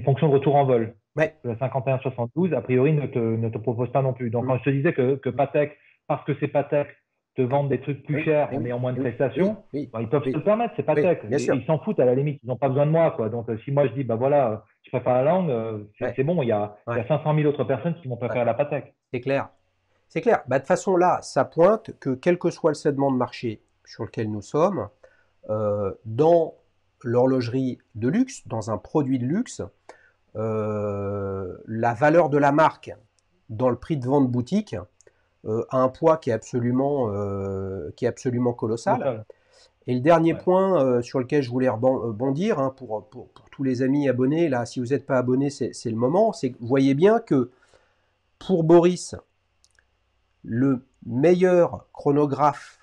fonction de retour en vol. ouais, La 51-72, a priori, ne te propose pas non plus. Donc, hmm, quand je te disais que Patek, parce que c'est Patek, te vendent des trucs plus oui, chers eh en oui, ayant moins de eh oui, oui, prestations, oui, ben, ils peuvent se oui, le permettre, c'est oui, Patek. bien Et sûr. ils s'en foutent à la limite, ils n'ont pas besoin de moi, quoi. Donc, si moi je dis, bah voilà, je préfère la langue, Ouais, c'est bon, il y ouais, a 500 000 autres personnes qui vont ouais, préférer la Patek. c'est clair. C'est clair. Bah, de toute façon, là, ça pointe que quel que soit le segment de marché sur lequel nous sommes, dans l'horlogerie de luxe, dans un produit de luxe, la valeur de la marque dans le prix de vente boutique a un poids qui est absolument colossal. Colossal. Et le dernier Ouais. point sur lequel je voulais rebondir, hein, pour tous les amis abonnés, là, si vous n'êtes pas abonné, c'est le moment, c'est que vous voyez bien que pour Boris, le meilleur chronographe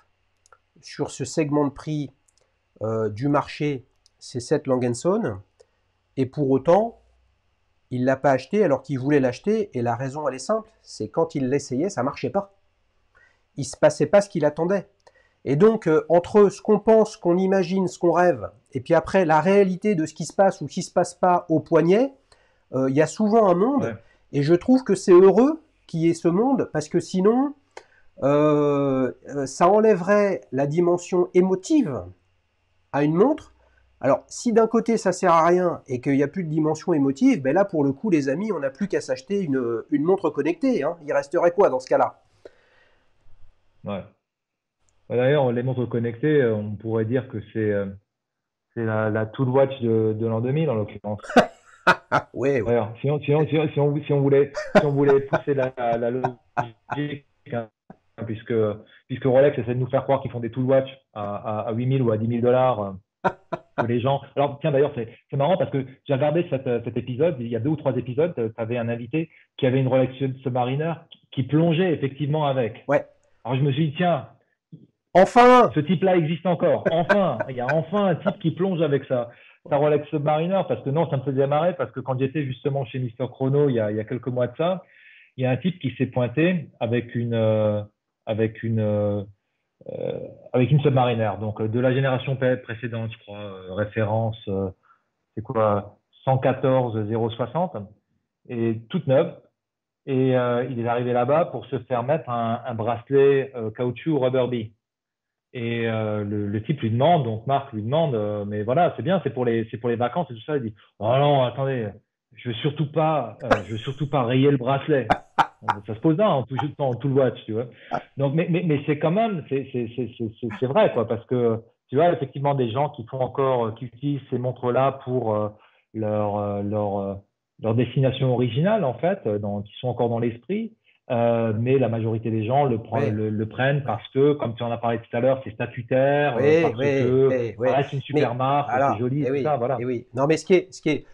sur ce segment de prix du marché, c'est Seth Langenson, et pour autant, il ne l'a pas acheté alors qu'il voulait l'acheter, et la raison, elle est simple, c'est quand il l'essayait, ça ne marchait pas. Il ne se passait pas ce qu'il attendait. Et donc, entre ce qu'on pense, ce qu'on imagine, ce qu'on rêve, et puis après la réalité de ce qui se passe ou ce qui ne se passe pas au poignet, il y a souvent un monde, Ouais. et je trouve que c'est heureux qu'il y ait ce monde, parce que sinon, ça enlèverait la dimension émotive à une montre. Alors, si d'un côté ça sert à rien et qu'il n'y a plus de dimension émotive, ben là, pour le coup, les amis, on n'a plus qu'à s'acheter une montre connectée. Hein. Il resterait quoi dans ce cas-là? Ouais. D'ailleurs, les montres connectées, on pourrait dire que c'est la Tool Watch de l'an 2000 en l'occurrence. Ah, ouais, ouais. D'ailleurs, si on voulait pousser la logique, hein, puisque, puisque Rolex essaie de nous faire croire qu'ils font des Tool Watch à 8 000 ou à 10 000 dollars, que les gens. Alors, tiens, d'ailleurs, c'est marrant parce que j'ai regardé cet épisode, il y a 2 ou 3 épisodes, tu avais un invité qui avait une Rolex Submariner qui plongeait effectivement avec. Ouais. Alors, je me suis dit, tiens, Enfin! ce type-là existe encore. Enfin, il y a enfin un type qui plonge avec sa Rolex Submariner, parce que non, ça me faisait marrer, parce que quand j'étais justement chez Mister Chrono il y a quelques mois de ça, il y a un type qui s'est pointé avec une, euh, avec une Submariner, donc de la génération précédente, je crois, référence, c'est quoi, 114 060, et toute neuve. Et il est arrivé là-bas pour se faire mettre un bracelet caoutchouc Rubber Bee. Et le type lui demande, donc Marc lui demande, mais voilà, c'est bien, c'est pour les vacances et tout ça. Il dit, oh non, attendez, je veux surtout pas rayer le bracelet. Ça se pose là, en tout le watch, tu vois. Donc, mais c'est quand même, c'est vrai, quoi, parce que tu vois, effectivement, des gens qui font encore, qui utilisent ces montres-là pour leur, euh, leur, euh, leur destination originale, en fait, qui sont encore dans l'esprit. Mais la majorité des gens Ouais, le prennent ouais. parce que, comme tu en as parlé tout à l'heure, c'est statutaire, Oui, parce oui, que oui, ça oui. reste une super Mais marque, c'est voilà, joli et eh tout oui, ça, eh voilà. oui. Non, mais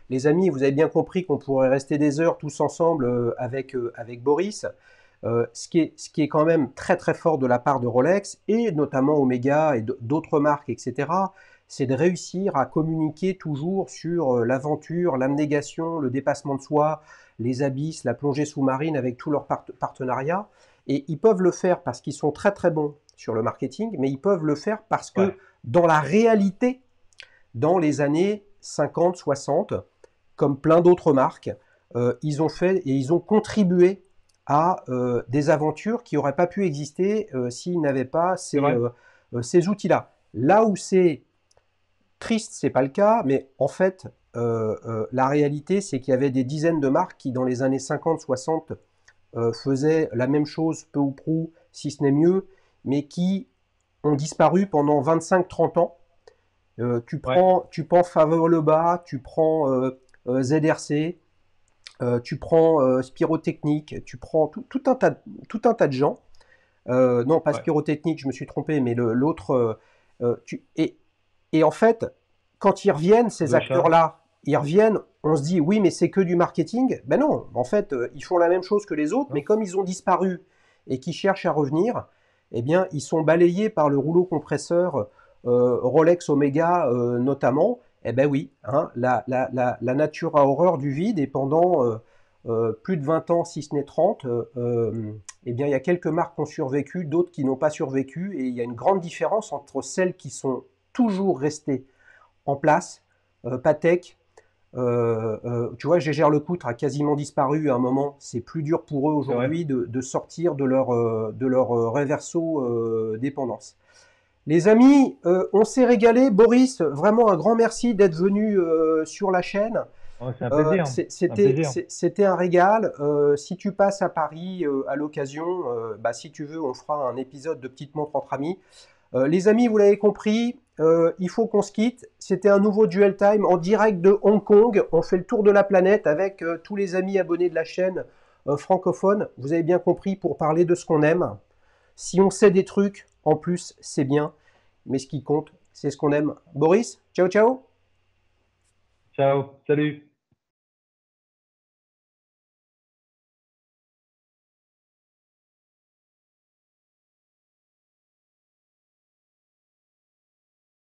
les amis, vous avez bien compris qu'on pourrait rester des heures tous ensemble avec Boris. Ce qui est quand même très très fort de la part de Rolex et notamment Omega et d'autres marques, etc., c'est de réussir à communiquer toujours sur l'aventure, l'abnégation, le dépassement de soi, les abysses, la plongée sous-marine avec tous leurs partenariats. Et ils peuvent le faire parce qu'ils sont très très bons sur le marketing, mais ils peuvent le faire parce Ouais, que dans la réalité, dans les années 50, 60, comme plein d'autres marques, ils ont fait et ils ont contribué à des aventures qui n'auraient pas pu exister s'ils n'avaient pas c'est vrai. ces outils-là. Là où c'est triste, c'est pas le cas, mais en fait, la réalité, c'est qu'il y avait des dizaines de marques qui, dans les années 50-60, faisaient la même chose, peu ou prou, si ce n'est mieux, mais qui ont disparu pendant 25-30 ans. Ouais, Tu prends Favre le Bas, tu prends ZRC, tu prends Spirotechnique, tu prends tout un tas de gens. Non, pas ouais. Spirotechnique, je me suis trompé, mais l'autre. Et en fait, quand ils reviennent, ces Gaucha. acteurs-là, ils reviennent, on se dit oui, mais c'est que du marketing. Ben non, en fait, ils font la même chose que les autres, mais Non. comme ils ont disparu et qu'ils cherchent à revenir, eh bien, ils sont balayés par le rouleau compresseur Rolex Omega notamment. Eh ben oui, hein, la nature a horreur du vide et pendant plus de 20 ans, si ce n'est 30, eh bien, il y a quelques marques qui ont survécu, d'autres qui n'ont pas survécu, et il y a une grande différence entre celles qui sont toujours restées en place. Patek, tu vois, Gégère Lecoutre a quasiment disparu à un moment. C'est plus dur pour eux C'est vrai. aujourd'hui de sortir de leur reverso dépendance. Les amis, on s'est régalé. Boris, vraiment un grand merci d'être venu sur la chaîne. Ouais, c'est un plaisir. C'est un plaisir. C'était un régal. Si tu passes à Paris à l'occasion, bah, si tu veux, on fera un épisode de Petite Montre entre amis. Les amis, vous l'avez compris, il faut qu'on se quitte. C'était un nouveau Duel Time en direct de Hong Kong. On fait le tour de la planète avec tous les amis abonnés de la chaîne francophone. Vous avez bien compris, pour parler de ce qu'on aime. Si on sait des trucs, en plus, c'est bien. Mais ce qui compte, c'est ce qu'on aime. Boris, ciao ciao. Ciao, salut.